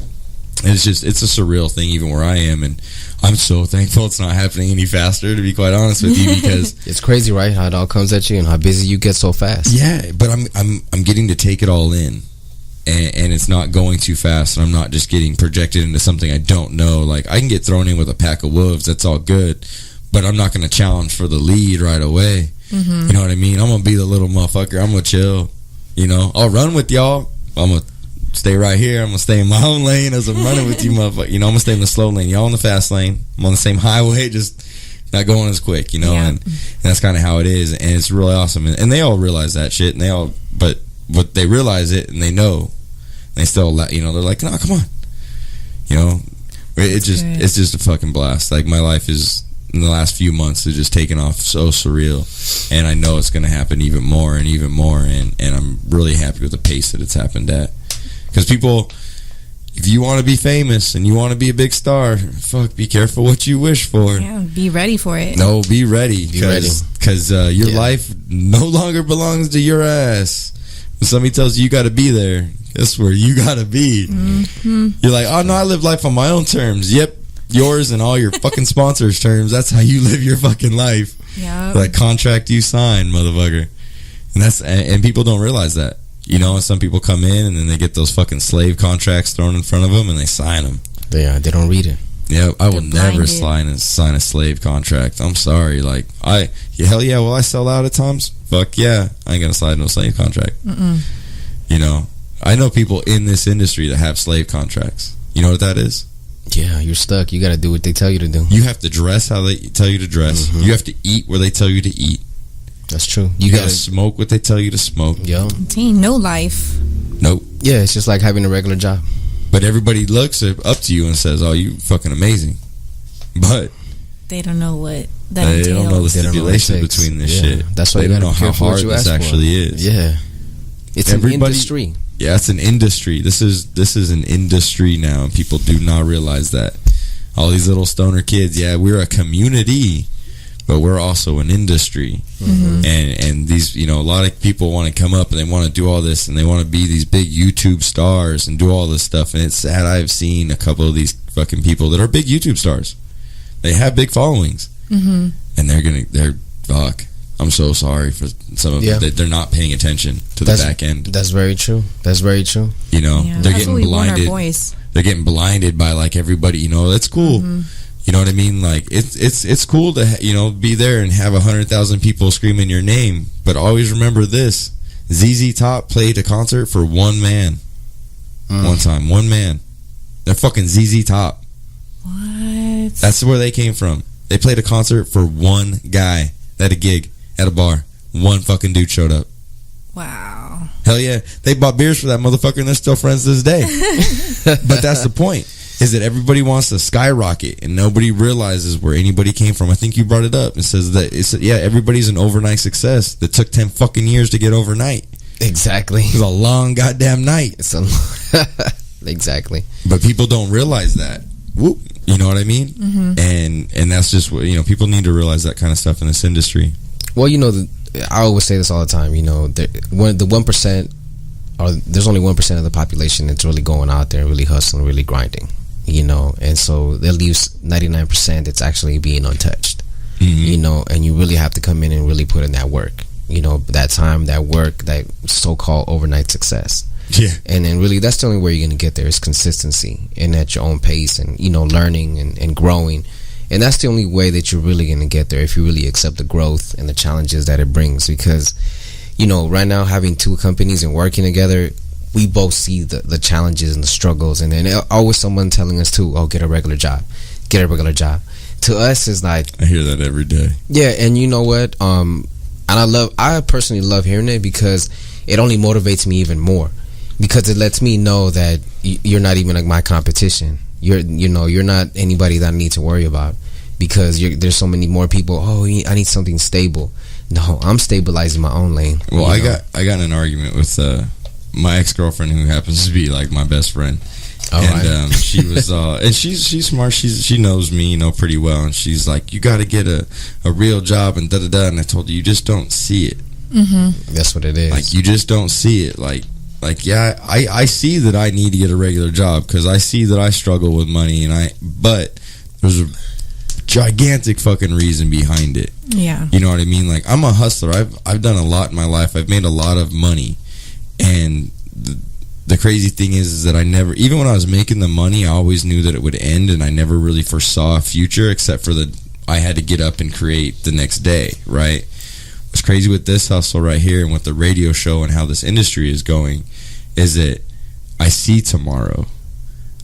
And it's a surreal thing even where I am, and I'm so thankful it's not happening any faster, to be quite honest with you, because it's crazy, right? How it all comes at you and how busy you get so fast. Yeah, but I'm getting to take it all in, and it's not going too fast, and I'm not just getting projected into something I don't know. Like, I can get thrown in with a pack of wolves, that's all good, but I'm not going to challenge for the lead right away. You know what I mean? I'm going to be the little motherfucker. I'm going to chill. You know, I'll run with y'all. I'm going to stay right here. I'm going to stay in my own lane as I'm running with you, motherfucker. You know, I'm going to stay in the slow lane. Y'all in the fast lane. I'm on the same highway, just not going as quick, you know? Yeah. And that's kind of how it is. And it's really awesome. And they all realize that shit. And but they realize it and they know. They still, you know, they're like, no, come on. You know, it's just a fucking blast. Like, my life is, in the last few months, has just taken off so surreal. And I know it's going to happen even more. And I'm really happy with the pace that it's happened at. Because people, if you want to be famous and you want to be a big star, fuck, be careful what you wish for. Yeah, be ready for it. No, be ready. Because your life no longer belongs to your ass. When somebody tells you got to be there, that's where you got to be. You're like, oh no, I live life on my own terms. Yep, yours and all your fucking sponsors' terms. That's how you live your fucking life. Yeah. That contract you sign, motherfucker. And people don't realize that. You know, some people come in and then they get those fucking slave contracts thrown in front of them and they sign them. They don't read it. Yeah, I will never sign a slave contract. I'm sorry. Like, hell yeah, will I sell out at times? Fuck yeah, I ain't gonna sign no slave contract. You know, I know people in this industry that have slave contracts. You know what that is? Yeah, you're stuck. You gotta do what they tell you to do. You have to dress how they tell you to dress. You have to eat where they tell you to eat. That's true. You gotta smoke what they tell you to smoke. Yo. Ain't no life. Nope. Yeah, it's just like having a regular job. But everybody looks up to you and says, oh, you fucking amazing. But they don't know what that they entails. don't know the stipulations between this shit. That's why they don't know how hard this actually is. Yeah. It's an industry. Yeah, it's an industry. This is an industry now, and people do not realize that. All these little stoner kids, yeah, we're a community, but we're also an industry. And these, you know, a lot of people want to come up and they want to do all this and they want to be these big YouTube stars and do all this stuff. And it's sad. I've seen a couple of these fucking people that are big YouTube stars. They have big followings, and they're fuck. I'm so sorry for some of them. They're not paying attention to the back end. That's very true. You know, they're getting blinded. They're getting blinded by like everybody. You know, that's cool. You know what I mean? Like, it's cool to, you know, be there and have 100,000 people screaming your name. But always remember this: ZZ Top played a concert for one man. One time, one man. They're fucking ZZ Top. What? That's where they came from. They played a concert for one guy at a gig at a bar. One fucking dude showed up. Wow. Hell yeah. They bought beers for that motherfucker and they're still friends to this day. But that's the point, is that everybody wants to skyrocket and nobody realizes where anybody came from. I think you brought it up. It says that everybody's an overnight success that took 10 fucking years to get overnight. Exactly. It was a long goddamn night. Exactly. But people don't realize that. Whoop. You know what I mean? And that's just what, you know, people need to realize that kind of stuff in this industry. Well, you know, I always say this all the time. You know, the 1%, or there's only 1% of the population that's really going out there, really hustling, really grinding. You know, and so that leaves 99% that's actually being untouched. You know, and you really have to come in and really put in that work. You know, that time, that work, that so-called overnight success. Yeah. And then really that's the only way you're going to get there is consistency and at your own pace and, you know, learning and growing. And that's the only way that you're really going to get there, if you really accept the growth and the challenges that it brings. Because, you know, right now having two companies and working together, we both see the challenges and the struggles. And then always someone telling us too, oh, get a regular job. To us is like, I hear that every day. Yeah. And you know what? And I personally love hearing it because it only motivates me even more. Because it lets me know that you're not even like my competition. You're not anybody that I need to worry about, because there's so many more people. Oh, I need something stable. No, I'm stabilizing my own lane. Well, I got in an argument with my ex-girlfriend, who happens to be like my best friend. She was and she's smart. She knows me, pretty well, and she's like, you got to get a real job and da-da-da. And I told her, you just don't see it. That's what it is. Like, you just don't see it. Like yeah, I see that I need to get a regular job because I see that I struggle with money, but there's a gigantic fucking reason behind it. Yeah. You know what I mean? Like, I'm a hustler. I've done a lot in my life. I've made a lot of money, and the crazy thing is that I never, even when I was making the money, I always knew that it would end, and I never really foresaw a future, except for I had to get up and create the next day, right? What's crazy with this hustle right here and with the radio show and how this industry is going is that I see tomorrow.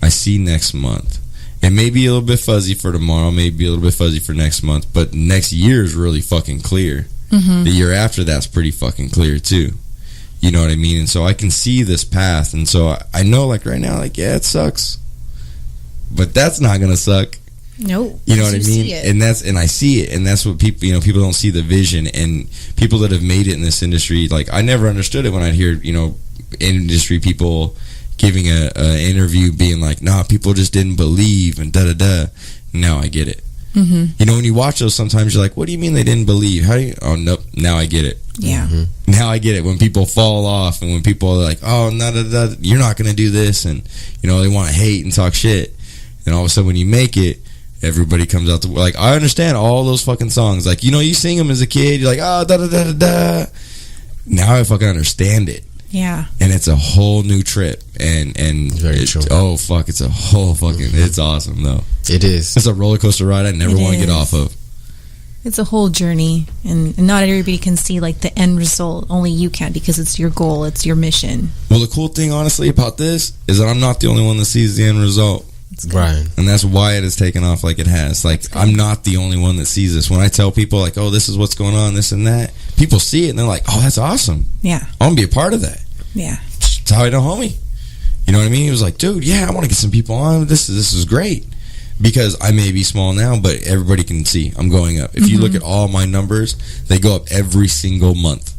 I see next month. It may be a little bit fuzzy for tomorrow, maybe a little bit fuzzy for next month, but next year is really fucking clear. The year after that's pretty fucking clear too. You know what I mean? And so I can see this path, and so I know, like, right now, like, yeah, it sucks, but that's not gonna suck. Nope. You know what I mean? And I see it, and that's what people, people don't see the vision. And people that have made it in this industry, like, I never understood it when I'd hear, industry people giving a interview being like, nah, people just didn't believe and da-da-da. Now I get it. When you watch those, sometimes you're like, what do you mean they didn't believe? How do you? Oh, nope, now I get it. Yeah. Now I get it. When people fall off and when people are like, oh, no, you're not going to do this, and they want to hate and talk shit, and all of a sudden when you make it, everybody comes out to, like, I understand all those fucking songs. Like, you sing them as a kid, you're like, oh, da-da-da-da-da. Now I fucking understand it. Yeah. And it's a whole new trip. And Very true. Oh, fuck, it's a whole fucking, it's awesome, though. It is. It's a roller coaster ride I never want to get off of. It's a whole journey, and not everybody can see, like, the end result. Only you can, because it's your goal, it's your mission. Well, the cool thing, honestly, about this is that I'm not the only one that sees the end result. Right. And that's why it has taken off like it has. Like, I'm not the only one that sees this. When I tell people, like, oh, this is what's going on, this and that, people see it and they're like, oh, that's awesome. Yeah. I want to be a part of that. Yeah. That's how I know homie. You know what I mean? He was like, dude, yeah, I want to get some people on. This is great. Because I may be small now, but everybody can see I'm going up. If you look at all my numbers, they go up every single month.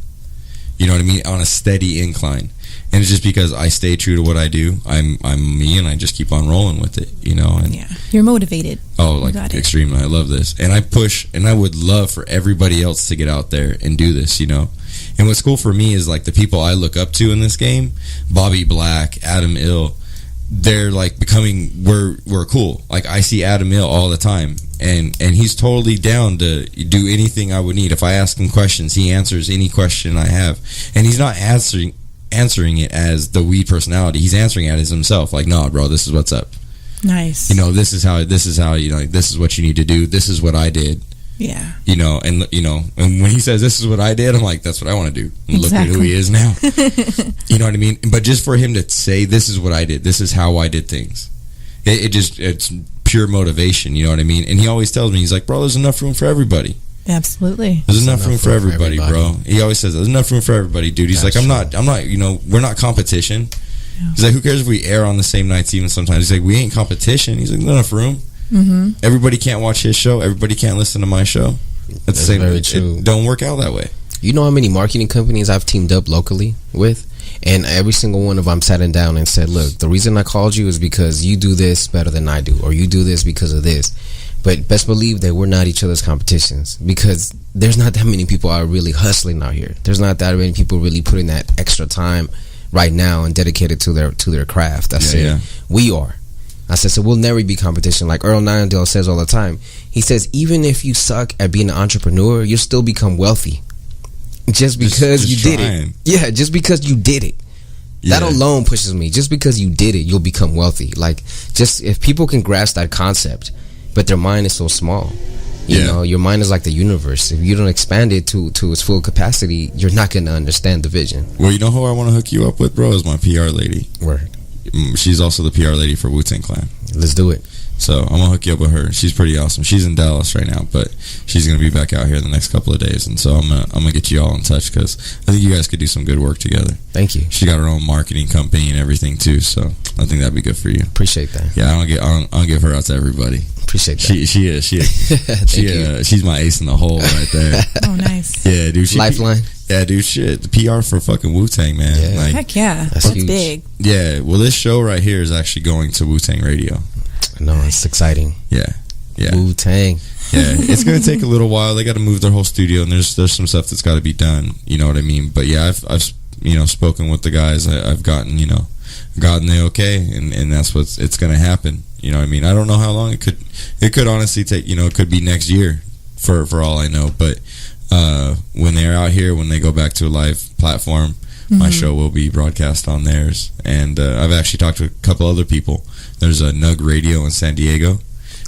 You know what I mean? On a steady incline. And it's just because I stay true to what I do. I'm me, and I just keep on rolling with it, And yeah, you're motivated. Oh, like, extremely. I love this, and I push, and I would love for everybody else to get out there and do this, And what's cool for me is, like, the people I look up to in this game, Bobby Black, Adam Ill, they're like becoming, we're cool. Like, I see Adam Ill all the time, and he's totally down to do anything I would need. If I ask him questions, he answers any question I have, and he's not answering it as the weed personality. He's answering it as himself. Like, no, bro, this is what's up. Nice. This is how this is what you need to do. This is what I did. Yeah. And when he says this is what I did, I'm like, that's what I want to do. And look at who he is now. You know what I mean? But just for him to say this is what I did, this is how I did things, it's pure motivation. You know what I mean? And he always tells me, he's like, bro, there's enough room for everybody. Absolutely. There's enough room for everybody, bro. He always says there's enough room for everybody, dude. He's like, I'm not, we're not competition. Yeah. He's like, who cares if we air on the same nights even sometimes? He's like, we ain't competition. He's like, there's enough room. Everybody can't watch his show. Everybody can't listen to my show. That's the same. Very true. It don't work out that way. You know how many marketing companies I've teamed up locally with? And every single one of them sat them down and said, look, the reason I called you is because you do this better than I do, or you do this because of this. But best believe that we're not each other's competitions, because there's not that many people are really hustling out here. There's not that many people really putting that extra time right now and dedicated to their craft. I said, we are. I said, so we'll never be competition. Like Earl Nightingale says all the time. He says, even if you suck at being an entrepreneur, you'll still become wealthy. Just because you did it. Yeah, just because you did it. That alone pushes me. Just because you did it, you'll become wealthy. Like, just if people can grasp that concept, but their mind is so small. You know, your mind is like the universe. If you don't expand it to its full capacity, you're not going to understand the vision. Well, you know who I want to hook you up with, bro, is my PR lady. Word. She's also the PR lady for Wu-Tang Clan. Let's do it. So I'm gonna hook you up with her. She's pretty awesome. She's in Dallas right now, but she's gonna be back out here in the next couple of days. And so I'm gonna get you all in touch because I think you guys could do some good work together. Thank you. She got her own marketing company and everything too. So I think that'd be good for you. Appreciate that. Yeah, I'll give her out to everybody. Appreciate that. She's my ace in the hole right there. Oh, nice. Yeah, dude. Lifeline. Yeah, dude. Shit, the PR for fucking Wu-Tang, man. Yeah. Like, Heck yeah. That's That's huge. big. yeah. Well, this show right here is actually going to Wu-Tang Radio. No, it's exciting. Yeah. Wu-Tang. Yeah, it's gonna take a little while. They got to move their whole studio, and there's some stuff that's got to be done. You know what I mean? But yeah, I've spoken with the guys. I've gotten the okay, and that's it's gonna happen. You know what I mean? I don't know how long it could honestly take. It could be next year for all I know. But when they're out here, when they go back to a live platform, my show will be broadcast on theirs. And I've actually talked to a couple other people. There's a Nug Radio in San Diego.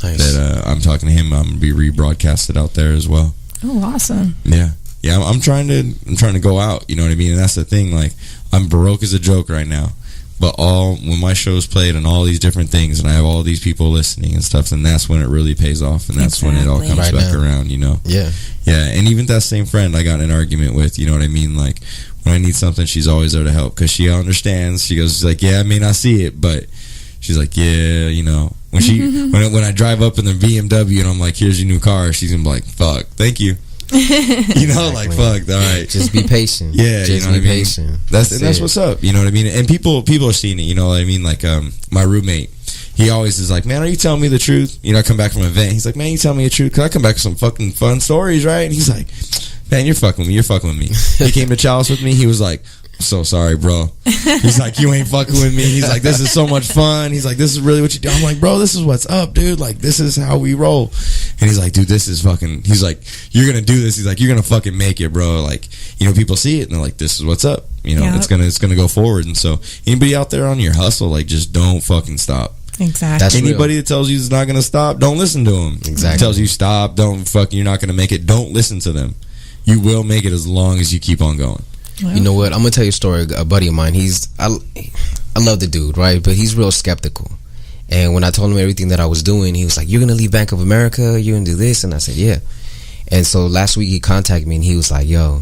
Nice. That I'm talking to him. I'm gonna be rebroadcasted out there as well. Oh, awesome. Yeah. I'm trying to go out. You know what I mean? And that's the thing. Like, I'm broke as a joke right now. But when my show's played and all these different things, and I have all these people listening and stuff, then that's when it really pays off, and that's when it all comes back around. Yeah. Yeah. And even that same friend I got in an argument with. You know what I mean? Like, when I need something, she's always there to help because she understands. She goes, she's like, yeah, I may not see it, but she's like, yeah, when I drive up in the BMW and I'm like, here's your new car, she's gonna be like, fuck, thank you. Like, fuck, all right, just be patient. Yeah, just you know be what I mean? patient. That's what's up. You know what I mean? And people are seeing it. You know what I mean? Like, my roommate, he always is like, man, are you telling me the truth? I come back from an event, he's like, man, you tell me the truth, because I come back with some fucking fun stories, right? And he's like, man, you're fucking with me. He came to Chalice with me, he was like, so sorry, bro. He's like, you ain't fucking with me. He's like, this is so much fun. He's like, this is really what you do. I'm like, bro, this is what's up, dude. Like, this is how we roll. And he's like, dude, this is fucking. He's like, you're gonna do this. He's like, you're gonna fucking make it, bro. Like, people see it and they're like, this is what's up. It's gonna go forward. And so, anybody out there on your hustle, like, just don't fucking stop. Exactly. That's Anybody real. that tells you it's not gonna stop, don't listen to them. Exactly. Tells you stop, you're not gonna make it. Don't listen to them. You will make it as long as you keep on going. Well, You know what? I'm gonna tell you a story. A buddy of mine. I love the dude, right? But he's real skeptical. And when I told him everything that I was doing, he was like, "You're gonna leave Bank of America? You're gonna do this?" And I said, "Yeah." And so last week he contacted me and he was like, "Yo,"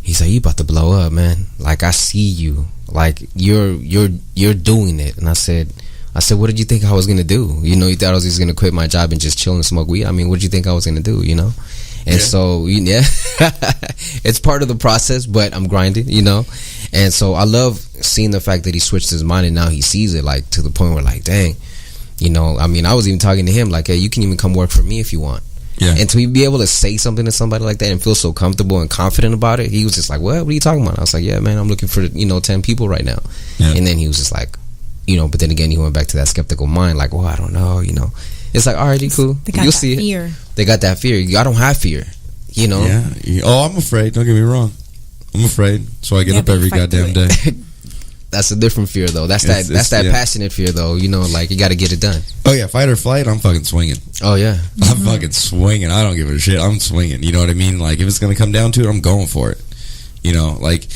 he's like, "You about to blow up, man. Like, I see you. Like, you're doing it." And I said, "What did you think I was gonna do? You thought I was just gonna quit my job and just chill and smoke weed? I mean, what did you think I was gonna do? And so, yeah, it's part of the process, but I'm grinding, And so I love seeing the fact that he switched his mind and now he sees it, like, to the point where, like, dang, I mean, I was even talking to him, like, hey, you can even come work for me if you want. Yeah. And to be able to say something to somebody like that and feel so comfortable and confident about it, he was just like, what are you talking about? I was like, yeah, man, I'm looking for, 10 people right now. Yeah. And then he was just like, but then again, he went back to that skeptical mind, like, well, I don't know, It's like, all right, cool. You'll see fear. it. They got that fear. I don't have fear, Yeah. Oh, I'm afraid. Don't get me wrong. I'm afraid. So I get up every goddamn day. That's a different fear, though. That's that passionate fear, though. Like, you got to get it done. Oh yeah, fight or flight. I'm fucking swinging. Oh yeah, I'm fucking swinging. I don't give a shit. I'm swinging. You know what I mean? Like, if it's gonna come down to it, I'm going for it. Like,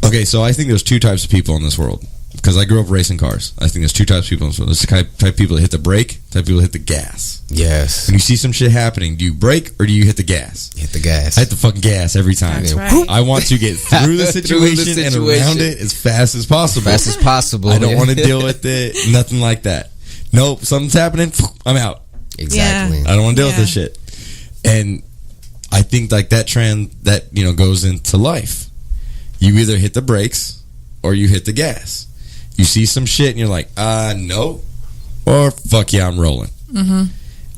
okay. So I think there's two types of people in this world. Because I grew up racing cars. I think there's two types of people in this world. There's the type of people that hit the brake, type of people that hit the gas. Yes. When you see some shit happening, do you brake or do you hit the gas? Hit the gas. I hit the fucking gas every time. That's right. I want to get through the situation and around it as fast as possible. Fast as possible. I don't want to deal with it. Nothing like that. Nope. Something's happening. I'm out. Exactly. I don't want to deal with this shit. And I think like that trend that goes into life. You either hit the brakes or you hit the gas. You see some shit and you're like, no, or fuck yeah, I'm rolling. Mm-hmm.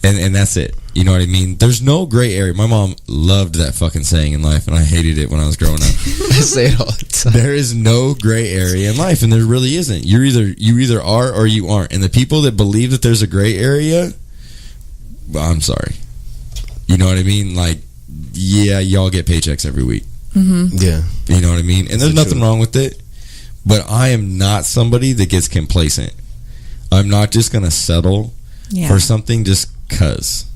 And that's it. You know what I mean? There's no gray area. My mom loved that fucking saying in life, and I hated it when I was growing up. I say it all the time. There is no gray area in life, and there really isn't. You either are or you aren't. And the people that believe that there's a gray area, well, I'm sorry. You know what I mean? Like, yeah, y'all get paychecks every week. Mm-hmm. Yeah. You know what I mean? And there's nothing wrong with it. But I am not somebody that gets complacent. I'm not just going to settle for something just because.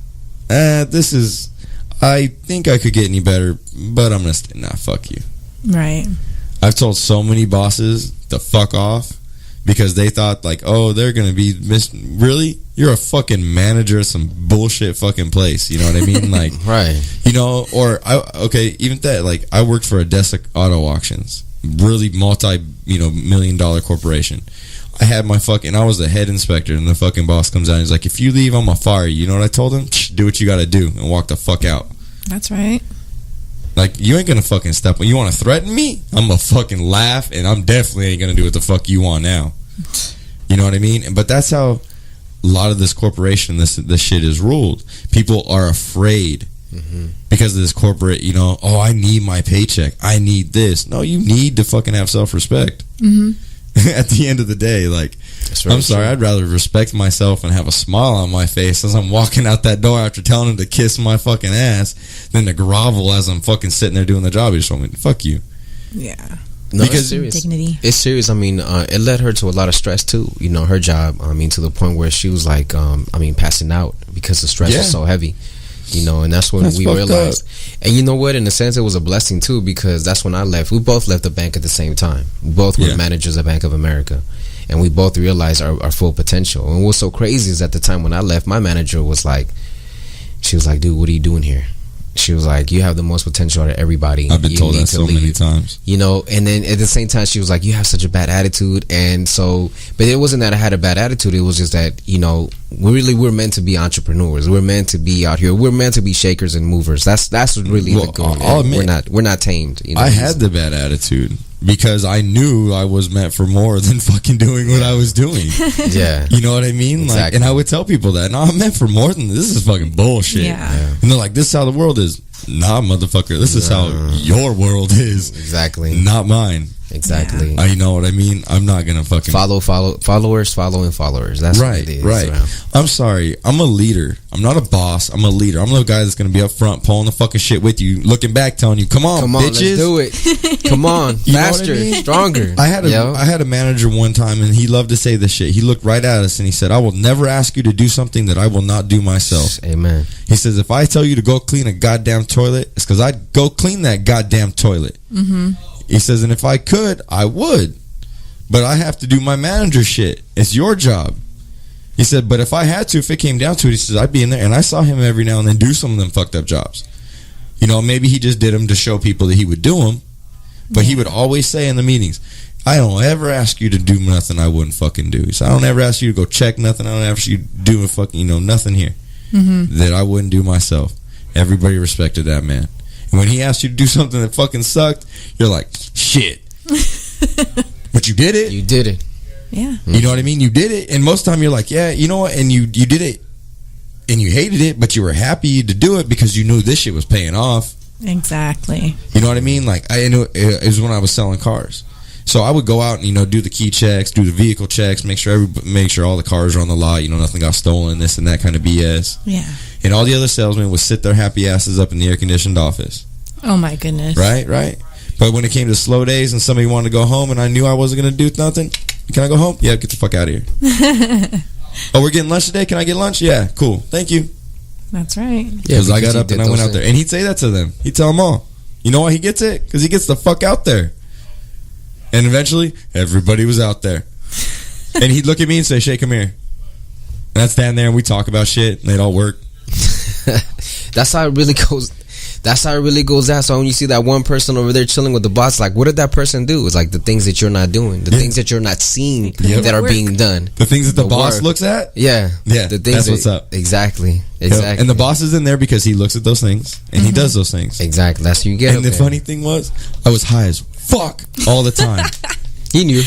I think I could get any better, but I'm going to fuck you. Right. I've told so many bosses to fuck off because they thought like, oh, they're gonna be really, you're a fucking manager of some bullshit fucking place, you know what I mean? Like, Right. you know, or even that, like, I worked for Odessa Auto Auctions, really multi-million-dollar corporation. I had my I was the head inspector, and the fucking boss comes out and he's like, if you leave, I'm gonna fire you. You know what I told him? Do what you gotta do and walk the fuck out. That's right. Like, you ain't gonna fucking step. You wanna threaten me? I'm gonna fucking laugh, and I'm definitely ain't gonna do what the fuck you want now. You know what I mean? But that's how a lot of this corporation, this shit is ruled. People are afraid because of this corporate, you know, oh, I need my paycheck. I need this. No, you need to fucking have self-respect. At the end of the day, like, I'm sorry, I'd rather respect myself and have a smile on my face as I'm walking out that door after telling him to kiss my fucking ass than to grovel as I'm fucking sitting there doing the job. He just told me, fuck you. Yeah. No, Because it's serious. Dignity. It's serious. I mean, it led her to a lot of stress too. You know, her job. I mean, to the point where she was like, passing out because the stress was so heavy. You know, and that's when we realized. And you know what? In a sense, it was a blessing too, because that's when I left. We both left the bank at the same time. We both were managers at Bank of America, and we both realized our full potential. And what's so crazy is at the time when I left, my manager was like, she was like, dude, what are you doing here? She was like, you have the most potential out of everybody. I've been told that so many times. You know, and then at the same time, she was like, you have such a bad attitude. And so, but it wasn't that I had a bad attitude. It was just that, you know, we're meant to be entrepreneurs. We're meant to be out here. We're meant to be shakers and movers. That's really the goal. I'll admit, we're not tamed. You know? I had the bad attitude because I knew I was meant for more than fucking doing what I was doing. Yeah. You know what I mean? Exactly. Like, and I would tell people that, no, I'm meant for more than this. This is fucking bullshit. Yeah. And they're like, this is how the world is. Nah, motherfucker, this is how your world is. Exactly. Not mine. Exactly. You know what I mean? I'm not gonna fucking followers following followers. That's right, what it is. right. I'm sorry. I'm a leader. I'm not a boss. I'm a leader. I'm the guy that's gonna be up front, pulling the fucking shit with you, looking back, telling you, "Come on, bitches, let's do it. Come on, You know what faster, I mean? stronger." I had a manager one time, and he loved to say this shit. He looked right at us and he said, "I will never ask you to do something that I will not do myself." Amen. He says, "If I tell you to go clean a goddamn toilet, it's because I'd go clean that goddamn toilet." He says, and if I could, I would. But I have to do my manager shit. It's your job. He said, but if I had to, if it came down to it, he says, I'd be in there. And I saw him every now and then do some of them fucked up jobs. You know, maybe he just did them to show people that he would do them. But he would always say in the meetings, I don't ever ask you to do nothing I wouldn't fucking do. He said, I don't ever ask you to go check nothing. I don't ever ask you to do a fucking, nothing here that I wouldn't do myself. Everybody respected that man. And when he asked you to do something that fucking sucked, you're like, shit. But you did it. You did it. Yeah. You know what I mean? You did it. And most of the time you're like, yeah, you know what? And you did it. And you hated it, but you were happy to do it because you knew this shit was paying off. Exactly. You know what I mean? Like, I knew it was when I was selling cars. So I would go out and, do the key checks, do the vehicle checks, make sure all the cars are on the lot, nothing got stolen, this and that kind of BS. Yeah. And all the other salesmen would sit their happy asses up in the air-conditioned office. Oh, my goodness. Right. But when it came to slow days and somebody wanted to go home and I knew I wasn't going to do nothing, can I go home? Yeah, get the fuck out of here. Oh, we're getting lunch today? Can I get lunch? Yeah, cool. Thank you. That's right. Because I got up and I went out there. And he'd say that to them. He'd tell them all. You know why he gets it? Because he gets the fuck out there. And eventually, everybody was out there. And he'd look at me and say, Shay, come here. And I'd stand there and we'd talk about shit and they'd all work. That's how it really goes. That's how it really goes out. So when you see that one person over there chilling with the boss, like, what did that person do? It's like the things that you're not doing, the things that you're not seeing that are being done. The things that the boss looks at? Yeah. The things that's what's up. Exactly. And the boss is in there because he looks at those things and he does those things. Exactly. That's what you get. And the funny thing was, I was high as fuck all the time. He knew.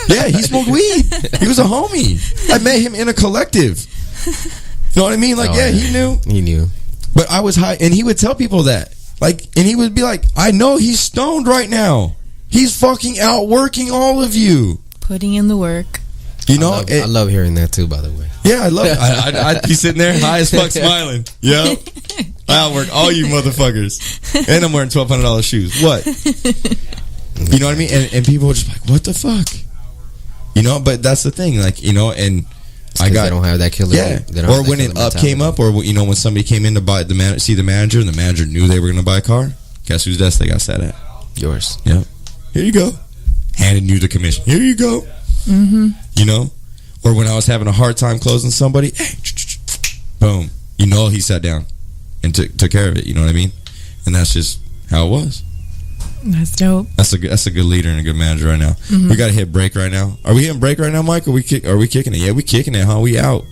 Yeah, he smoked weed. He was a homie. I met him in a collective. You know what I mean? Like, he knew. He knew. But I was high, and he would tell people that. Like, and he would be like, I know he's stoned right now. He's fucking out working all of you. Putting in the work. I love hearing that too, by the way. Yeah, I love it. I'd be sitting there high as fuck smiling. Yeah. I outwork all you motherfuckers. And I'm wearing $1,200 shoes. What? You know what I mean? And people were just like, what the fuck? But that's the thing. Like, and they don't have that killer. Yeah. Or when it came up, or when somebody came in to see the manager, and the manager knew they were going to buy a car. Guess whose desk they got sat at? Yours. Yeah. Here you go. Handing you the commission. Here you go. You know? Or when I was having a hard time closing somebody, hey, boom. You know he sat down and took care of it. You know what I mean? And that's just how it was. That's dope. That's a good leader and a good manager right now. We got to hit break right now. Are we hitting break right now, Mike? Are we kicking it? Yeah, we kicking it, huh? We out.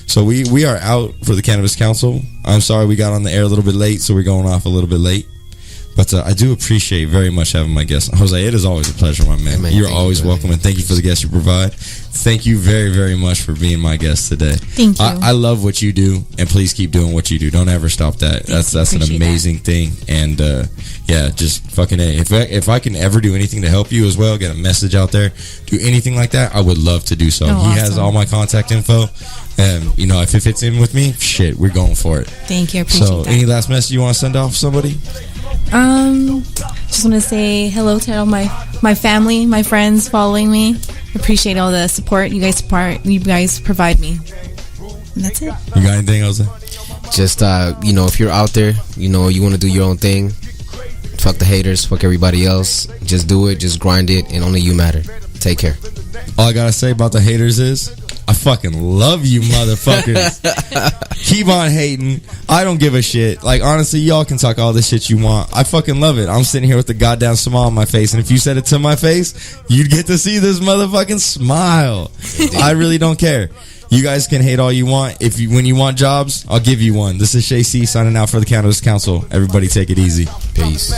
So we are out for the Cannabis Council. I'm sorry we got on the air a little bit late, so we're going off a little bit late. But I do appreciate very much having my guests. Jose, it is always a pleasure, my man. Man, You're always welcome, and thank you for the guests you provide. Thank you very, very much for being my guest today. Thank you. I love what you do, and please keep doing what you do. Don't ever stop that. That's an amazing thing. And yeah, just fucking A. If I can ever do anything to help you as well, get a message out there, do anything like that, I would love to do so. He has all my contact info. And, you know, if it fits in with me, shit, we're going for it. Thank you. I appreciate that. Any last message you want to send off somebody? Just want to say hello to all my family, my friends following me. Appreciate all the support you guys provide me. And that's it. You got anything, Jose? Just you know, if you're out there, you know, you want to do your own thing, fuck the haters, fuck everybody else. Just do it, just grind it, and only you matter. Take care. All I gotta say about the haters is, I fucking love you motherfuckers. Keep on hating. I don't give a shit. Like, honestly, y'all can talk all the shit you want. I fucking love it. I'm sitting here with the goddamn smile on my face, and if you said it to my face, you'd get to see this motherfucking smile. I really don't care. You guys can hate all you want. When you want jobs, I'll give you one. This is Shay C signing out for the Cannabis Council. Everybody take it easy. Peace.